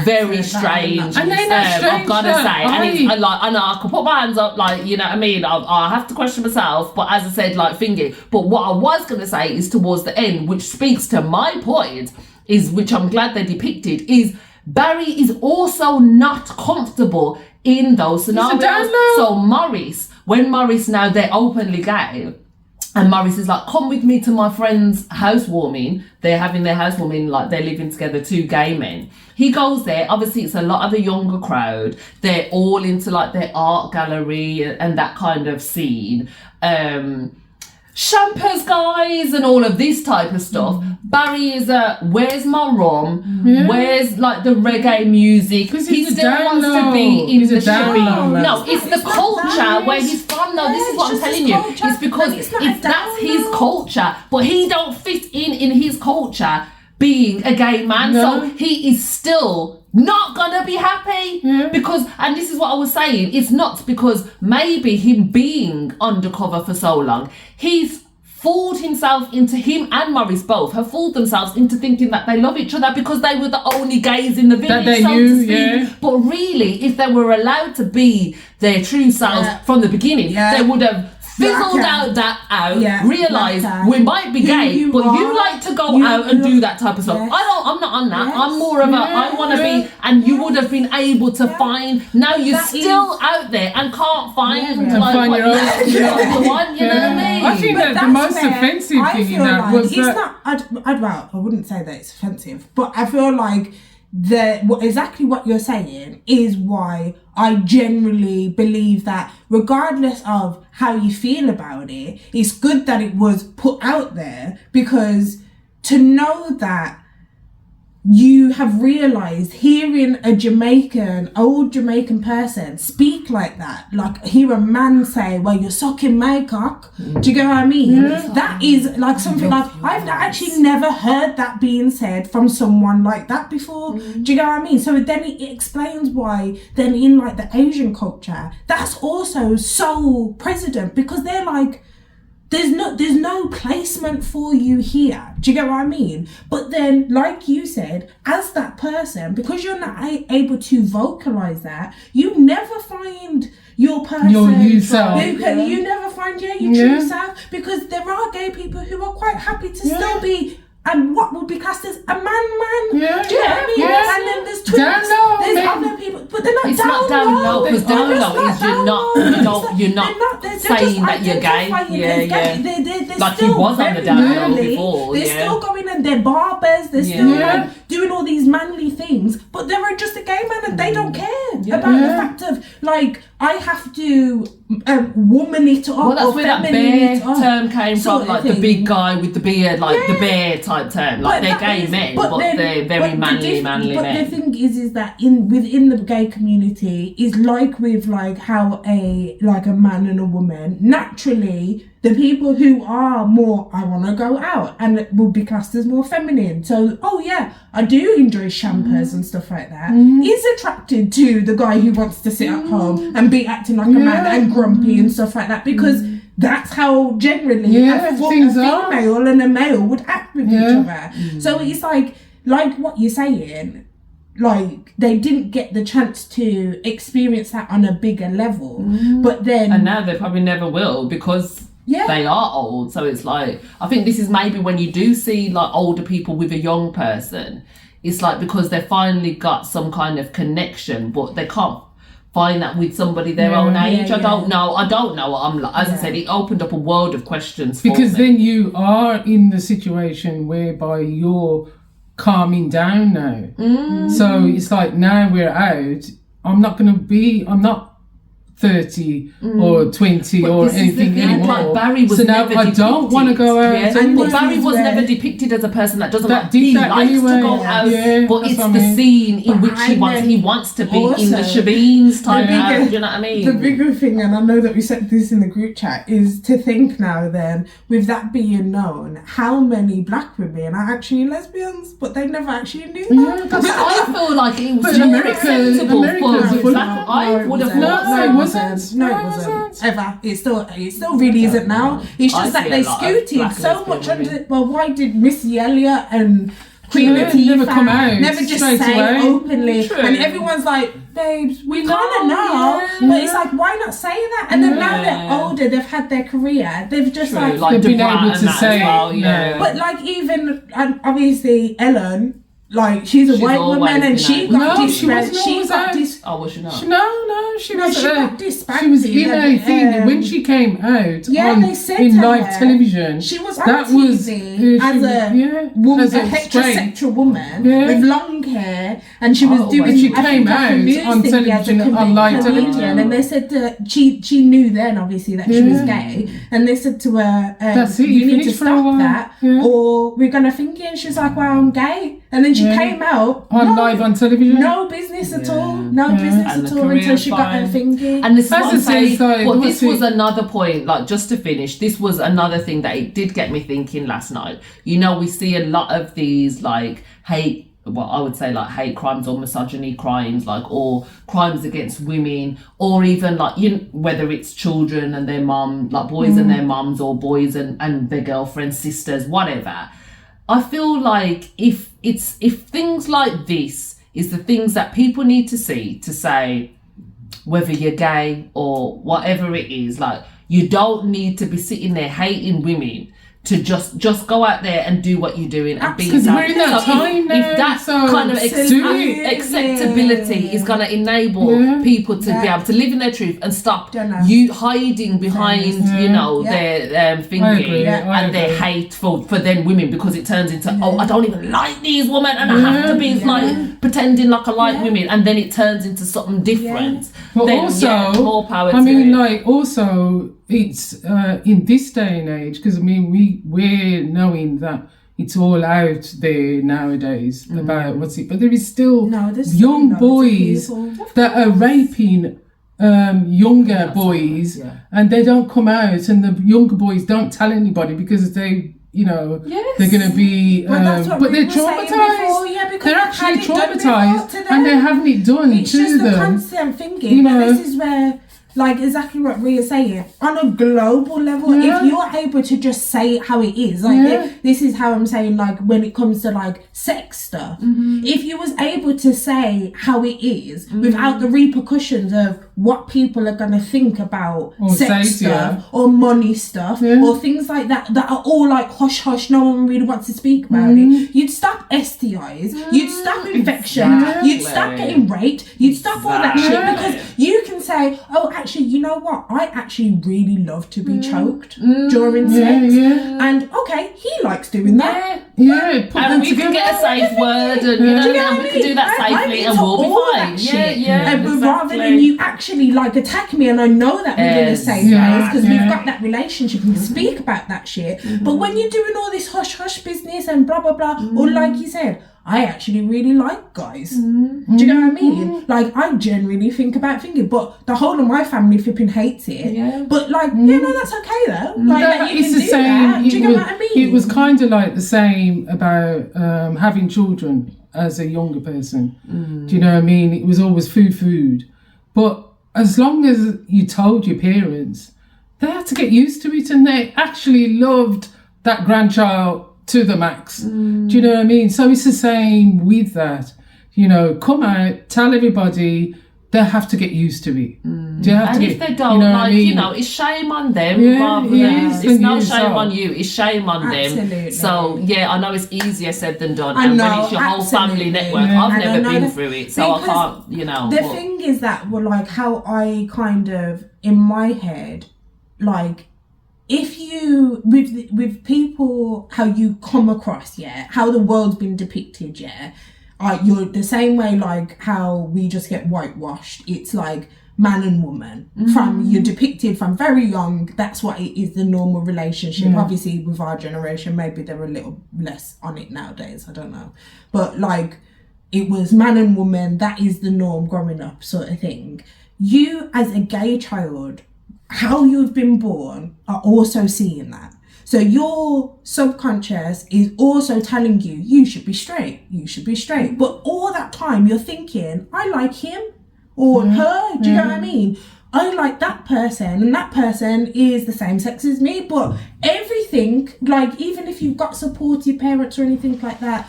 very strange. And I've got to say, and it's like, I know I could put my hands up, like, you know what I mean, I have to question myself, but as I said, like, thingy. But what I was going to say is towards the end, which speaks to my point, is, which I'm glad they depicted, is Barry is also not comfortable in those scenarios. So Maurice, when Maurice, now they're openly gay, and Maurice is like, come with me to my friend's housewarming. They're having their housewarming, like they're living together, two gay men. He goes there. Obviously, it's a lot of a younger crowd. They're all into like their art gallery and that kind of scene. Champers guys and all of this type of stuff. Barry is where's my rum? Where's like the reggae music? He still wants to be in the show. No, it's the culture where he's from. No, this is what I'm telling you. It's because that's his culture, but he don't fit in his culture being a gay man. So he is still not gonna be happy because, and this is what I was saying, it's not because maybe him being undercover for so long, he's fooled himself into, him and Maurice both have fooled themselves into thinking that they love each other because they were the only gays in the village, that they knew, But really, if they were allowed to be their true selves from the beginning, they would have fizzled realised we might be gay, but you like to go out and do that type of stuff. I'm not on that. I'm more of a, I want to be, and you would have been able to find, now you're still out there and can't find like what you want, you know what I mean? I think that the most offensive thing in that was that... I wouldn't say that it's offensive, but I feel like exactly what you're saying is why I generally believe that regardless of how you feel about it, it's good that it was put out there, because to know that you have realised, hearing a old Jamaican person speak like that, like hear a man say, well, you're sucking my cock, do you get what I mean? That is like something like, I've actually never heard that being said from someone like that before, do you get what I mean? So then it explains why then in like the Asian culture, that's also so prevalent, because they're like, there's no placement for you here. Do you get what I mean? But then, like you said, as that person, because you're not able to vocalize that, you never find your person. Your new self. You never find your true self, because there are gay people who are quite happy to still be what would be classed as a man. Do you know what I mean? And then there's twins, there's other people, but they're not it's down not down low, because down low is you're not saying that you're gay. They're like still he was on the down low before. They're still going and they're barbers, they're still like doing all these manly things, but they're just a gay man and they don't care about the fact of like, I have to woman it up. Well, that's where that bear term came from, like the big guy with the beard, like the bear type term. Like, they're gay men, but they're very manly men. But the thing is that within the gay community is like with like how a man and a woman, naturally the people who are more, I want to go out, and it will be classed as more feminine. So, I do enjoy champers and stuff like that. Is attracted to the guy who wants to sit at home and be acting like a man and grumpy and stuff like that, because that's how generally a female and a male would act with each other. So it's like what you're saying, like they didn't get the chance to experience that on a bigger level, but then, and now they probably never will, because they are old. So it's like, I think this is maybe when you do see like older people with a young person, it's like because they finally got some kind of connection, but they can't find that with somebody their own age. I don't know. I'm like, as I said, it opened up a world of questions for because me. Then you are in the situation whereby you're calming down now. So it's like, now we're out, I'm not 30 or 20 But or this is the anything thing, anymore. like Barry was so now never I don't want to go out. Yeah. And But Barry this was is never where- depicted as a person that doesn't That like. did He that likes anyway. to go out, Yeah, but that's it's what I the mean. scene in But which and he then wants to be in the also, shebeens type. bigger- Do you know what I mean? The bigger thing, and I know that we said this in the group chat, is to think now then, with that being known, how many black women are actually lesbians, but they never actually knew Yeah, that. that's I feel like it was But more America- acceptable America's for full- black. I would have No, thought it so. wasn't. No, No, it it wasn't. wasn't. Ever. It still really isn't now. It's I just that see they a lot of scooted black so lesbian much women. under. Well, why did Missy Elliott and Queen Yeah, Latifah never come out never just straight say away. openly? True. And everyone's like, babes, we kind know, of know, yeah. but it's like, why not say that? And then now Yeah. they're older, they've had their career, they've just True, like, like They've been Debrat able and to that say as well, it, yeah. no. but like even obviously Ellen. Like she's a She's white always woman and been she out. got No, she wasn't she always got out. dis. Oh, was she not? She No, was she got disbanded. she was in a thing when she came out Yeah, on they said in to live her, television. She was on that TV was as a straight. heterosexual woman Yeah. with long hair, and she was Oh, doing. and she I came think, like, a out news on thing television, as a on live comedian, television. and they said that she knew then obviously that she was Yeah. gay, and they said to her, That's it, "You you need to finished for a stop while." that, Yeah. or we're gonna think it." And she's like, "Well, I'm gay," and then she Yeah. came out on live on television. no business at all, Yeah. no Yeah. business And at the all until career she got her fine. thingy. And this is As what I I'm saying. said, sorry, But what's this was it- another point, like just to finish, this was another thing that it did get me thinking last night. You know, we see a lot of these like hate, well, I would say like hate crimes or misogyny crimes, like, or crimes against women, or even like, you know, whether it's children and their mum, like boys and their mums, or boys and their girlfriends, sisters, whatever. I feel like if things like this is the things that people need to see to say, whether you're gay or whatever it is, like, you don't need to be sitting there hating women to just go out there and do what you're doing and be Because we're in that so time now, if that so kind of do it. acceptability is going to enable Yeah. people to be able to live in their truth and stop Dunno. you hiding behind you know their I agree, thinking I and their agree. hate for them women, because it turns into I don't even like these women and I have to be like pretending like I like women, and then it turns into something different. But Then, also, more power I to mean, it. like, also, it's in this day and age, because I mean, we're knowing that it's all out there nowadays about what's it, but there is still No, there's young loads of boys people. that are raping younger boys, yeah. and they don't come out, and the younger boys don't tell anybody because they, you know, they're going to be, But that's what but we they're were saying traumatized. before, yeah, because They're they've actually had it done before traumatized, to them. and they're having it done It's to just the them. constant thinking. You But know. this is where, like, exactly what Ria's saying, on a global level, Yeah. if you're able to just say it how it is, like, Yeah. this is how I'm saying, like, when it comes to, like, sex stuff, if you was able to say how it is without the repercussions of what people are going to think about Or sex say, stuff yeah. or money stuff Yeah. or things like that are all like hush hush, no one really wants to speak about it, you'd stop STIs, you'd stop infection, you'd stop Exactly. getting raped, you'd stop all that shit, Exactly. because you can say, oh, actually, you know what, I actually really love to be choked during sex, and okay, he likes doing that. Yeah, put them And we can together. get a safe word, and you know, Do you know and what we I can do mean? that I'm safely, and into we'll be all fine. that Yeah, shit. yeah. And rather than you actually like attack me, and I know that we're in a safe place because we've got that relationship and speak about that shit. But when you're doing all this hush hush business and blah blah blah, or like you said, I actually really like guys. Do you know what I mean? Like, I genuinely think about thinking, but the whole of my family flipping hates it. Yeah. But like, yeah, no, that's okay though. Like, that you It's can the do same. that. Do you know was, what I mean? It was kind of like the same about having children as a younger person. Do you know what I mean? It was always food. But as long as you told your parents, they had to get used to it, and they actually loved that grandchild to the max. Do you know what I mean? So it's the same with that. You know, come out, tell everybody. They have to get used to it. Do you have And to if get, they don't, you know like, what I mean? you know, it's shame on them Yeah, rather it than, is, it's and no you shame so. on you, it's shame on Absolutely. them. So, yeah, I know it's easier said than done. I And know, when it's your whole family absolutely. network, Yeah. I've And I never know been that- through it, so I because can't, you know. The but- thing is that, well, like, how I kind of, in my head, like, if you, with people, how you come across, how the world's been depicted, you're the same way, like, how we just get whitewashed. It's like, man and woman. From you're depicted from very young, that's what it is, the normal relationship. Obviously with our generation maybe they're a little less on it nowadays, I don't know, but like it was man and woman, that is the norm growing up, sort of thing. You as a gay child, how you've been born, are also seeing that. So your subconscious is also telling you, you should be straight, you should be straight. But all that time you're thinking, I like him or her, do you know what I mean? I like that person and that person is the same sex as me. But everything, like even if you've got supportive parents or anything like that,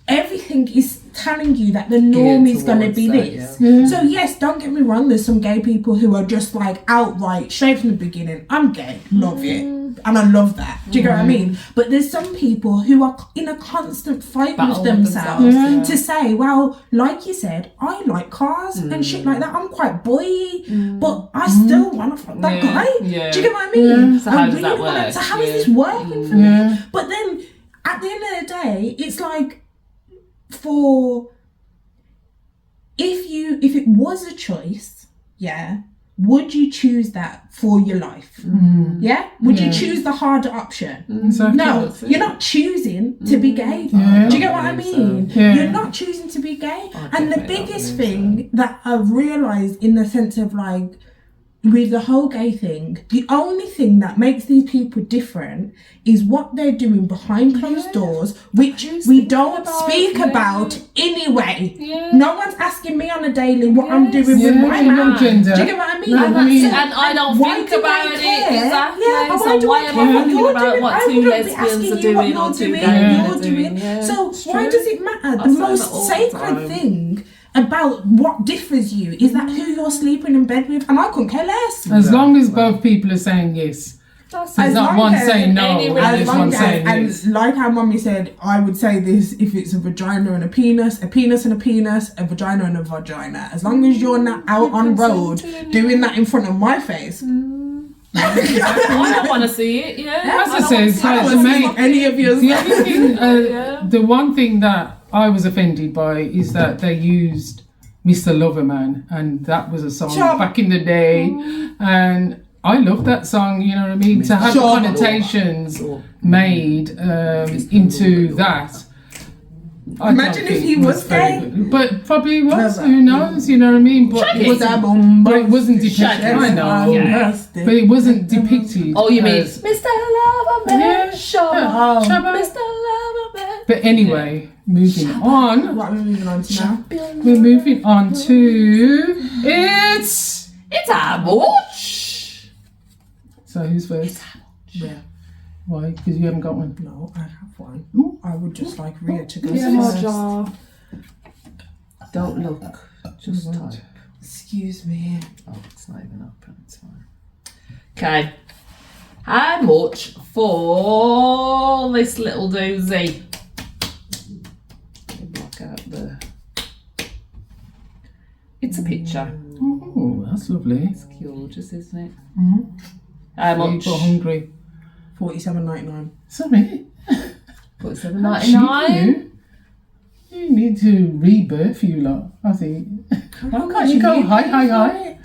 everything is telling you that the norm is going to be this. So yes, don't get me wrong, there's some gay people who are just like outright straight from the beginning, I'm gay, love it, and I love that, do you know what I mean? But there's some people who are in a constant fight with themselves to say, well, like you said, I like cars and shit like that, I'm quite boy, but I still want to fuck that guy, do you get what I mean? So how does that work? So how is this working for me? But then at the end of the day, it's like, for if it was a choice, would you choose that for your life? Would you choose the harder option? Exactly. No, you're not choosing to be gay. Do you get what I mean? You're not choosing to be gay. And the biggest thing that I've realised in the sense of like with the whole gay thing, the only thing that makes these people different is what they're doing behind closed doors, which we don't speak about anyway. No one's asking me on a daily what I'm doing with my man. Do you get what I mean? And I don't think about it. Exactly. So why am I thinking about what two lesbians are doing or two gay men are doing? So why does it matter? The most sacred thing about what differs you is that who you're sleeping in bed with, and I couldn't care less. As long as both people are saying yes. There's not one saying no and there's one saying yes. And like how Mummy said, I would say this if it's a vagina and a penis and a penis, a vagina and a vagina. As long as you're not out on road doing that in front of my face. I don't want to see it, As I say, it's like to make any of yours. The other thing, the one thing that I was offended by is that they used Mr. Loverman, and that was a song back in the day, and I love that song, you know what I mean? To have connotations made into that. Imagine if he was gay. But probably was, who knows, you know what I mean? But it wasn't depicted. I know. But it wasn't depicted. Oh, you mean Mr. Loverman? Mr. Loverman. But anyway, moving on. What are we moving on to now? We're moving on to it's Amorch. So who's first? Yeah. Why? Because you haven't got one. No, I have one. Ooh. I would just like Rhea to go first. Don't look. Just type. Excuse me. Oh, it's not even open. It's fine. Okay. How much for this little doozy? Block out the. It's a picture. Oh, that's lovely. It's gorgeous, isn't it? Mm-hmm. How much? You're hungry. $47.99. Sorry. $47.99. You need to rebirth, you lot. I think. Why can't you go high?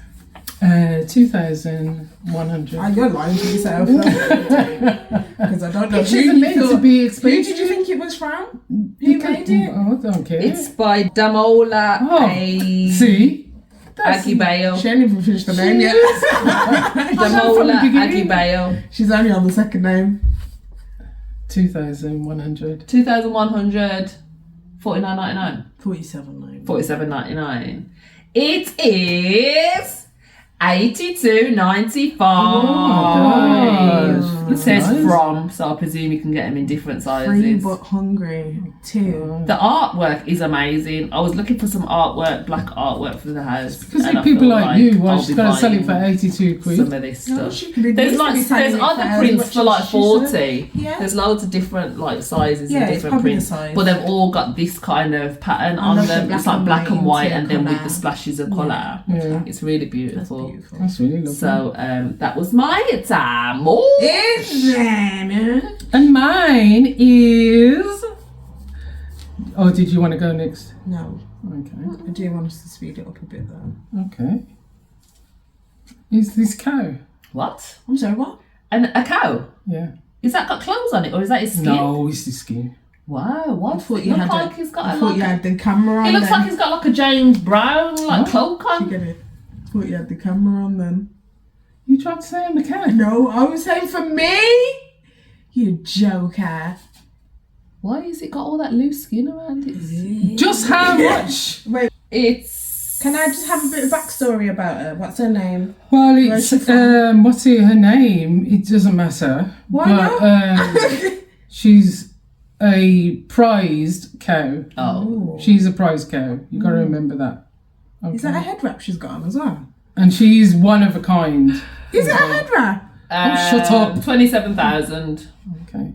2,100. You're lying to yourself. Because I don't know It isn't meant to be expensive. Who did you think it was from? Who made it? Oh, I don't care. It's by Damola See? Agibayo. She ain't even finished the name yet. Damola Agibayo. She's only on the second name. 2,100. 2,100. $49.99. $47.99. It is $82.95. Oh, it says nice. from, so I presume you can get them in different sizes. Free but hungry too. The artwork is amazing. I was looking for some artwork, black artwork for the house. Because people like you, well, she's going to sell it for 82 quid. Some of this stuff. There's other prints for like 40. Yeah. There's loads of different like sizes and different prints, but they've all got this kind of pattern on them. It's like black and white, and then with the splashes of colour. Yeah. It's really beautiful. That's really lovely. So that was my time. And mine is. Oh, did you want to go next? No. Okay. I do want us to speed it up a bit though. Okay. is this cow. What? I'm sorry, what? And a cow? Yeah. Is that got clothes on it, or is that his skin? No, it's the skin. Wow, what? I thought It you looks had like a- he's got I a thought you like. had the camera on. It looks then. like he's got like a James Brown cloak You on. get it? I thought you had the camera on then. You tried to say I'm a cow. No, I was saying for me. You joker. Why has it got all that loose skin around it? Just how much? Wait, It's. can I just have a bit of backstory about her? What's her name? Well, Where's it's she from? what's her name? It doesn't matter. Why but, not? she's a prized cow. Oh. She's a prized cow. You got to remember that. Okay. Is that a head wrap she's got on as well? And she's one of a kind. Is it a head wrap? shut up. 27,000. Okay.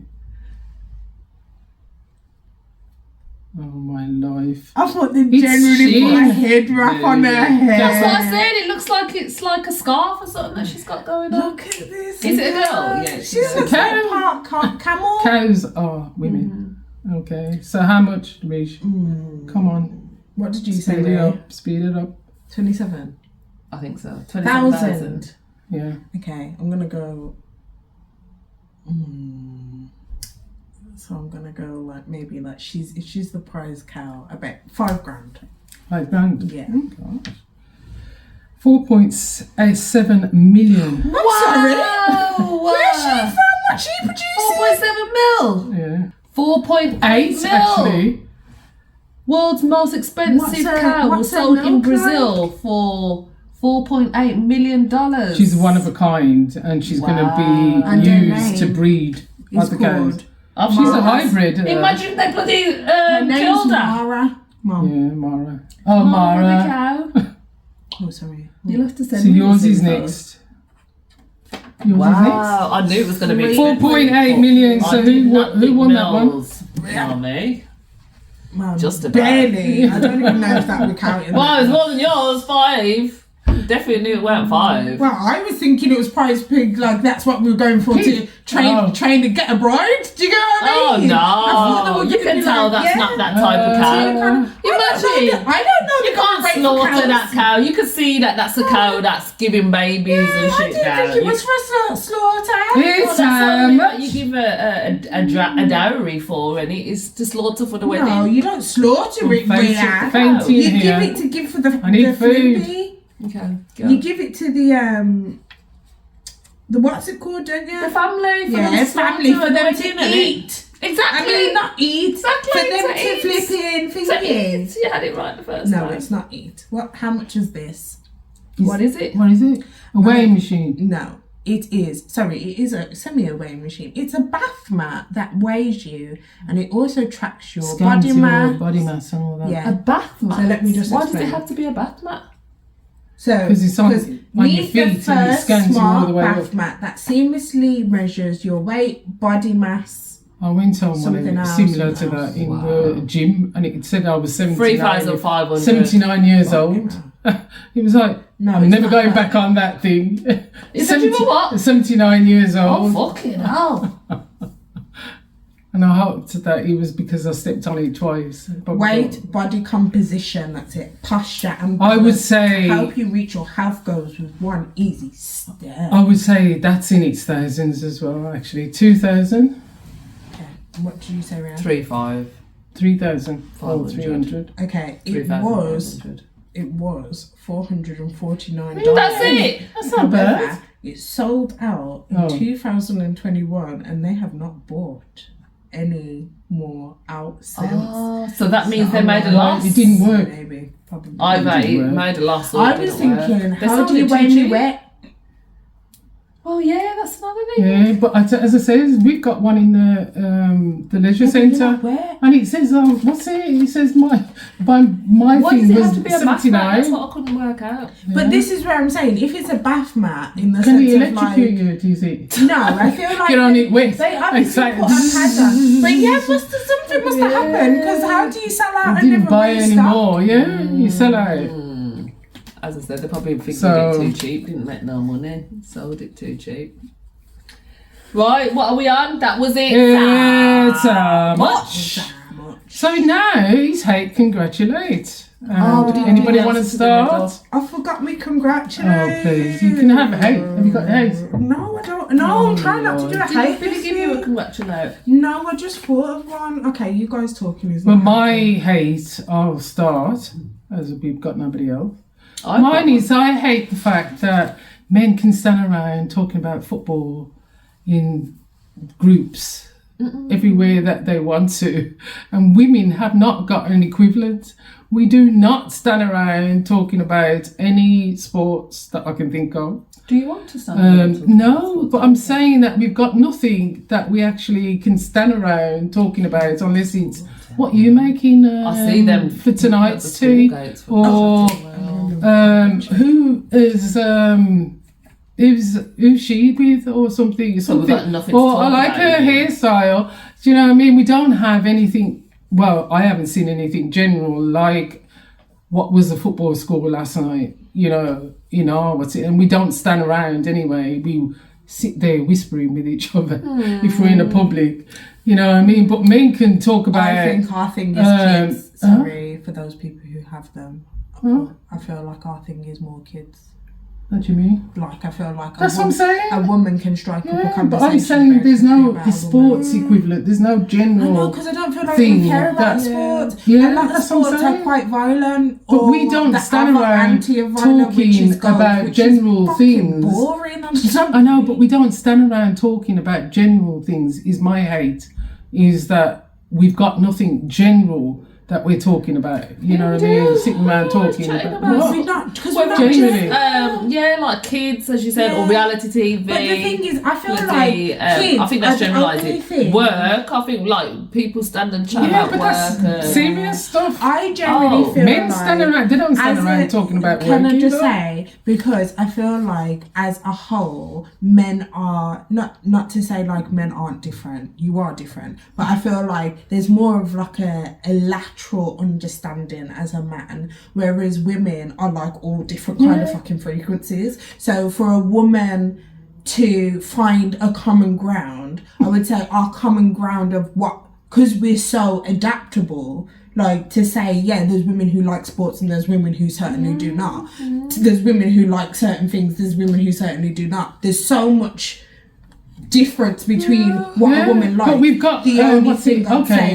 Oh my life. I thought they It's generally put a sheen. head wrap on her head. That's what I said. It looks like it's like a scarf or something that she's got going on. Look at this. Is it a girl? Yeah, She looks a like cow. a part camel. Cows are women. Okay. So how much, Mish? Come on. What did you say Speed it there? up. Speed it up. 27. I think so. 1,000. 27,000. Yeah. Okay, I'm gonna go. So I'm gonna go like maybe like if she's the prize cow, I bet $5,000. £5,000. Yeah. Gosh. 4.7 million. I'm sorry. Wow! Where's she from? What she producing? 4.7 mil. Yeah. 4.8 8 mil. actually. World's most expensive What's her- cow was what's her sold in milk Brazil for $4.8 million. She's one of a kind, and she's Wow. going And to her be used to name breed It's other cows. called. She's a Mara. hybrid. Imagine they bloody Her name's killed her. Mara. Mom. Yeah, Mara. Oh, Mara Mara. the cow. Oh, sorry. You'll have to send So me yours this is info. next. Yours Wow, I knew it was going to be 4.8 million. So I did not who think won that one? Mills. Not me. Mom, Just about. barely. I don't even know if that would count. in Well, that. it's more than yours. 5. Definitely knew it weren't 5. Well, I was thinking it was prize pig, like that's what we were going for to train to get a bride. Do you get what I mean? I thought they Oh were no! You giving can me tell like, that's yeah. not that type of cow. Imagine. I don't know. You the can't rate for slaughter cows. that cow. You can see that that's a cow that's giving babies and I shit didn't now. think it was for slaughter. It's That's something that much. you give a dowry for, and it is to slaughter for the wedding. No, you don't slaughter it, Rhea. Fainting You give here. it to give for the I need the food. flippy. Okay, go. You give it to the what's it called, don't you? The family, for Yeah, them to family slaughter for and them everything, to innit? eat. Exactly. I mean, not eat. Exactly, For them to to eat. flip in To eat. fingers. You had it right the first No, time. it's not eat. What? How much is this? What is it? What is it? A weighing machine. No, it is. Sorry, it is a weighing machine. It's a bath mat that weighs you, and it also tracks your Scans body your mass. body mass and all that. Yeah. A bath mat. So let me just Why does it explain. have to be a bath mat? So, 'Cause it's on your need feet, the so it first scans you all smart the way bath up. mat that seamlessly measures your weight, body mass. I went on Something one else, similar to something that else. in the gym, and it said I was 3,500. 79 years old. It was like, No, I'm it's never not going that. back on that thing. Is that you know what? 79 years Oh, old. fucking hell. And I hoped that it was because I stepped on it twice. But Weight, body composition, that's it. Posture and I would balance say- to help you reach your health goals with one easy step. I would say that's in its thousands as well, actually. 2,000, Okay. And what did you say, Ryan? 3,500. 3,000, or 500. 300. Okay, it 3,500. was $449. That's it. That's not bad. However, it sold out in Oh. 2021 and they have not bought any more out since. Oh, so that means So they I'm made a like, loss. It didn't work. Maybe, probably. Either It it didn't work. made a loss or I it was didn't work. thinking, They how sold do you it weigh too me cheap. wet? Oh yeah, that's another thing. Yeah, but as I say, we've got one in the leisure centre. Where? And it says, what's it? It says my Why thing does it was have to be a bath mat? 79. That's what I couldn't work out. But this is where I'm saying, if it's a bath mat in the Can it sense of electrocute like, you, do you think? no, I feel like Get on it wet. they obviously Exactly. put a pad on. But yeah, something must have happened because how do you sell out I and didn't never buy restock? any more, yeah? You sell out. As I said, they probably figured So- it too cheap, didn't make no money, sold it too cheap. Right, what are we on? That was it. It's much. So So now he's hate congratulate. Anybody want to start? I forgot me congratulate. Oh please, you can have hate. Have you got hate? No, I don't. No, I'm trying not to do a hate. Did he give you a congratulate? No, I just thought of one. Okay, you guys talking is Well, not my happening. hate, I'll start, as we've got nobody else. Mine is I hate the fact that men can stand around talking about football in groups everywhere that they want to, and women have not got an equivalent. We do not stand around talking about any sports that I can think of. Do you want to stand No, but I'm saying that we've got nothing that we actually can stand around talking about unless it's what you making I see them for tonight's tea, or who is who's she with or something. Or I like her hairstyle. Do you know what I mean? We don't have anything. Well, I haven't seen anything general like what was the football score last night. What's it? And we don't stand around anyway. We sit there whispering with each other if we're in a public. You know what I mean? But men can talk about. I think our thing is kids. Sorry for those people who have them. I feel like our thing is more kids. What do you mean? Like, I feel like that's what I'm saying. A woman can strike up a conversation. But I'm saying there's no sports equivalent. There's no general. I know, because I don't feel like we care about sports. Yeah, a lot of sports are quite violent. But we don't stand around talking about general things. Boring. I know, but we don't stand around talking about general things. Is my hate is that we've got nothing general that we're talking about. You know what I mean? Sitting around talking about what? Because we're not just, like kids, as you said, or reality TV. But the thing is, I feel like kids, I think that's generalising. Work, I think like people stand and chat about but work. That's serious stuff. I generally feel men like stand around. They don't stand around talking about work. Can I just say, because I feel like as a whole, men are not to say like men aren't different. You are different, but I feel like there's more of like a lateral understanding as a man, whereas women are like all different kind of fucking frequencies. So for a woman to find a common ground, I would say our common ground of what, because we're so adaptable, like to say, there's women who like sports and there's women who certainly do not. There's women who like certain things, there's women who certainly do not. There's so much difference between what a woman likes. But we've got the only thing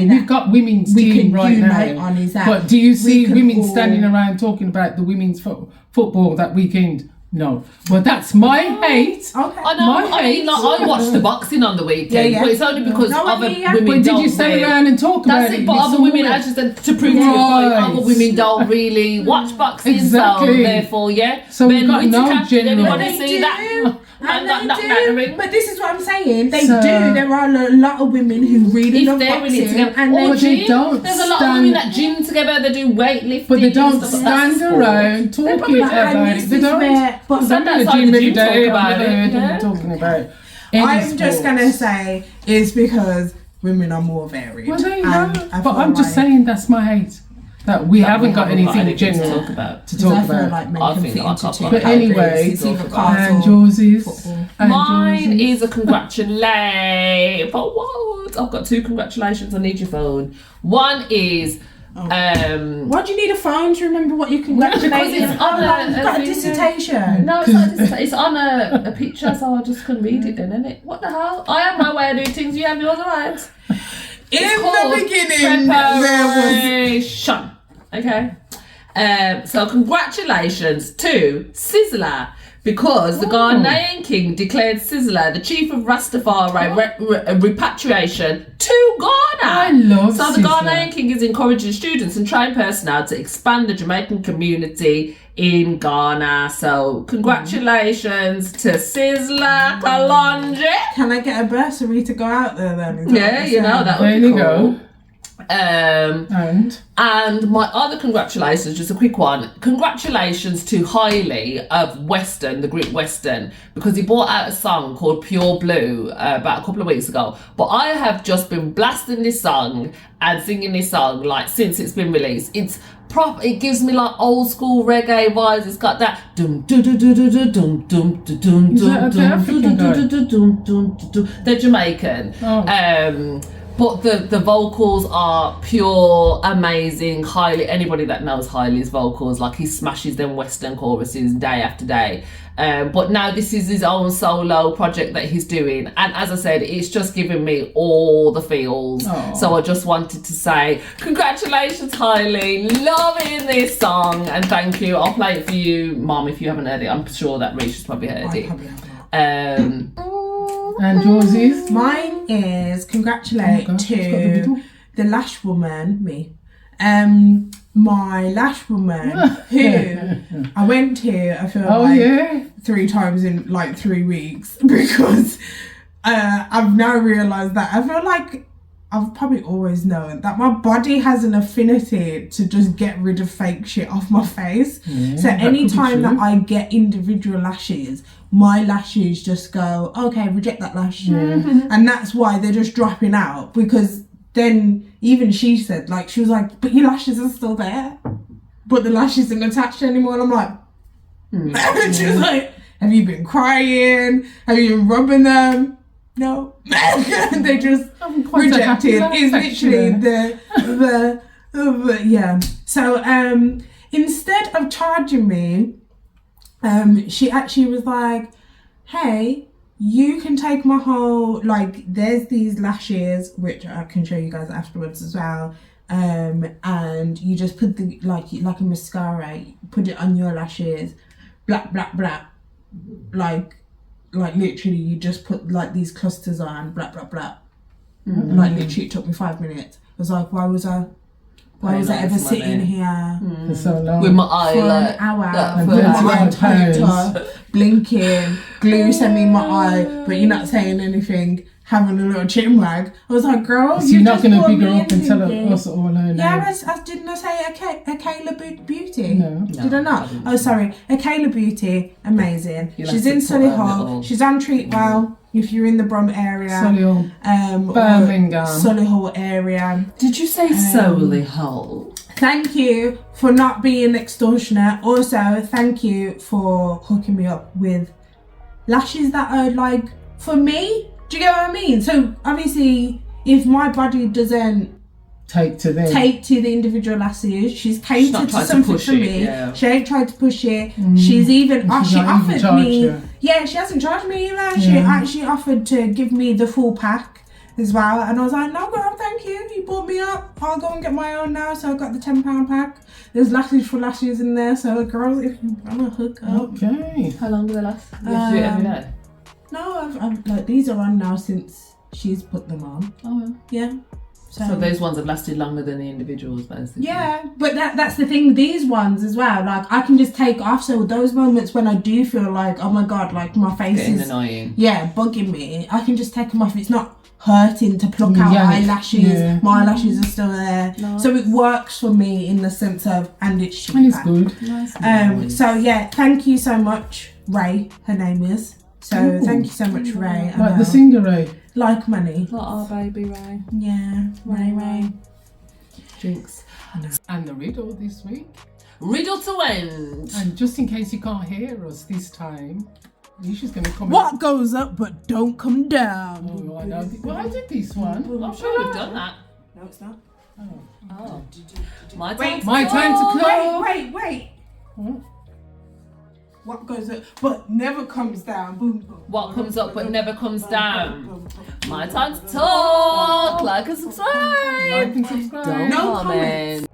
we've got women's team right now. On is that but do you see women standing around talking about the women's football that weekend? No. Well, that's my hate. Okay. I know. I mean, like, I watched the boxing on the weekend, but it's only because other women but did don't. you stand around and talk about it? That's it. But other women, as you said, to prove to your point, other women don't really watch boxing. Exactly. So therefore, So we've got no general. Want to see that? But this is what I'm saying. They do. There are a lot of women who really love boxing, and they don't. There's a lot of women that gym together. They do weightlifting, but they don't stand around talking about it. They don't. But stand outside the gym talk about it. Talking about. I'm just gonna say it's because women are more varied. Well, there you go. But I'm just saying that's my hate. That we haven't got anything general to talk about. Like men can fit into two. But anyway, and yours is? Mine is a congratulate. But what? I've got two congratulations. I need your phone. One is. Why do you need a phone to remember what you congratulate? Because it's on a dissertation. No, it's not a dissertation. It's on a picture, so I just couldn't read it then, innit? What the hell? I have my way of doing things. You have yours, alright? In the beginning, there was okay. So congratulations to Sizzla, because the Ghanaian king declared Sizzla the chief of Rastafari repatriation to Ghana. I love So the Ghanaian king is encouraging students and trained personnel to expand the Jamaican community in Ghana. So congratulations to Sizzla Kalonji. Can I get a bursary to go out there then? That would be cool. Go. And my other congratulations, just a quick one. Congratulations to Haile of Western, the group Western, because he brought out a song called Pure Blue about a couple of weeks ago. But I have just been blasting this song and singing this song like since it's been released. It's proper. It gives me like old school reggae vibes. It's got that dum dum dum dum dum dum dum dum dum dum dum dum dum. They're Jamaican. But the vocals are pure, amazing. Haile, anybody that knows Haile's vocals, like he smashes them Western choruses day after day. But now this is his own solo project that he's doing, and as I said, it's just giving me all the feels. Aww. So I just wanted to say congratulations, Haile, loving this song, and thank you. I'll play it for you, Mom, if you haven't heard it. I'm sure that Reach has probably heard it. And yours is? Mine is congratulate to the Lash woman, me. My Lash woman who I went to, I feel 3 times in like 3 weeks, because I've now realised that I feel like I've probably always known that my body has an affinity to just get rid of fake shit off my face. So anytime that I get individual lashes, my lashes just go, okay, reject that lash. And that's why they're just dropping out, because then even she said, like, she was like, but your lashes are still there, but the lash isn't attached anymore. And I'm like, she was like, have you been crying? Have you been rubbing them? No. They just rejected. It's literally the yeah. So instead of charging me, she actually was like, hey, you can take my whole, like, there's these lashes, which I can show you guys afterwards as well. And you just put the, like a mascara, you put it on your lashes, black, like literally you just put like these clusters on, black. Like literally it took me 5 minutes. I was like, why was I ever sitting here for so long with my eye for like an hour, and with my eye £25 tucked up, blinking, glue sending in my eye, but you're not saying anything, having a little chin wag. I was like, girl, so you you're not just going to brought big me her up and tell anything. us all her name? Yeah, I didn't I say a Kayla Beauty? No. Did I not? Oh, sorry. A Kayla Beauty, amazing. You'll She's have to in put her Solihull. little- She's on Treatwell. If you're in the Brum area, Solihull, Birmingham. Solihull area. Did you say Solihull? Thank you for not being extortionate. Also, thank you for hooking me up with lashes that are like for me. Do you get what I mean? So obviously, if my body doesn't take to the individual lashes, she's catered to something for me. Yeah. She ain't tried to push it. She's even she offered me. you. Yeah, she hasn't charged me either. She actually offered to give me the full pack as well, and I was like, no girl, thank you. You bought me up. I'll go and get my own now. So I got the £10 pack. There's lashes for lashes in there. So girls, if you wanna hook up. Okay. How long do they last? You have to do it every day? No, I've like these are on now since she's put them on. Oh Yeah. So those ones have lasted longer than the individuals, basically. Yeah, but that's the thing. These ones as well, like I can just take off. So those moments when I do feel like, oh my god, like my face Getting is annoying. bugging me, I can just take them off. It's not hurting to pluck out eyelashes. Yeah. My eyelashes are still there, Nice. so it works for me in the sense of, and it's cheaper. And it's good. Nice. So yeah, thank you so much, Ray. Her name is. So thank you so much, Ray. Like the singer Ray. Like money. Not our baby Ray. Yeah, Ray. Jinx. And the riddle this week. Riddle to End. And just in case you can't hear us this time, Nisha's going to come. What goes up but don't come down? Oh, I know. Well, I did this one. I'm sure we've done that. No, it's not. Oh. My Wait, time. My time to close. Wait. What? What goes up but never comes down? Boom, boom. What comes up but never comes Boom, down? boom, boom, boom. My time to talk. Like and subscribe. Like and subscribe. No comment.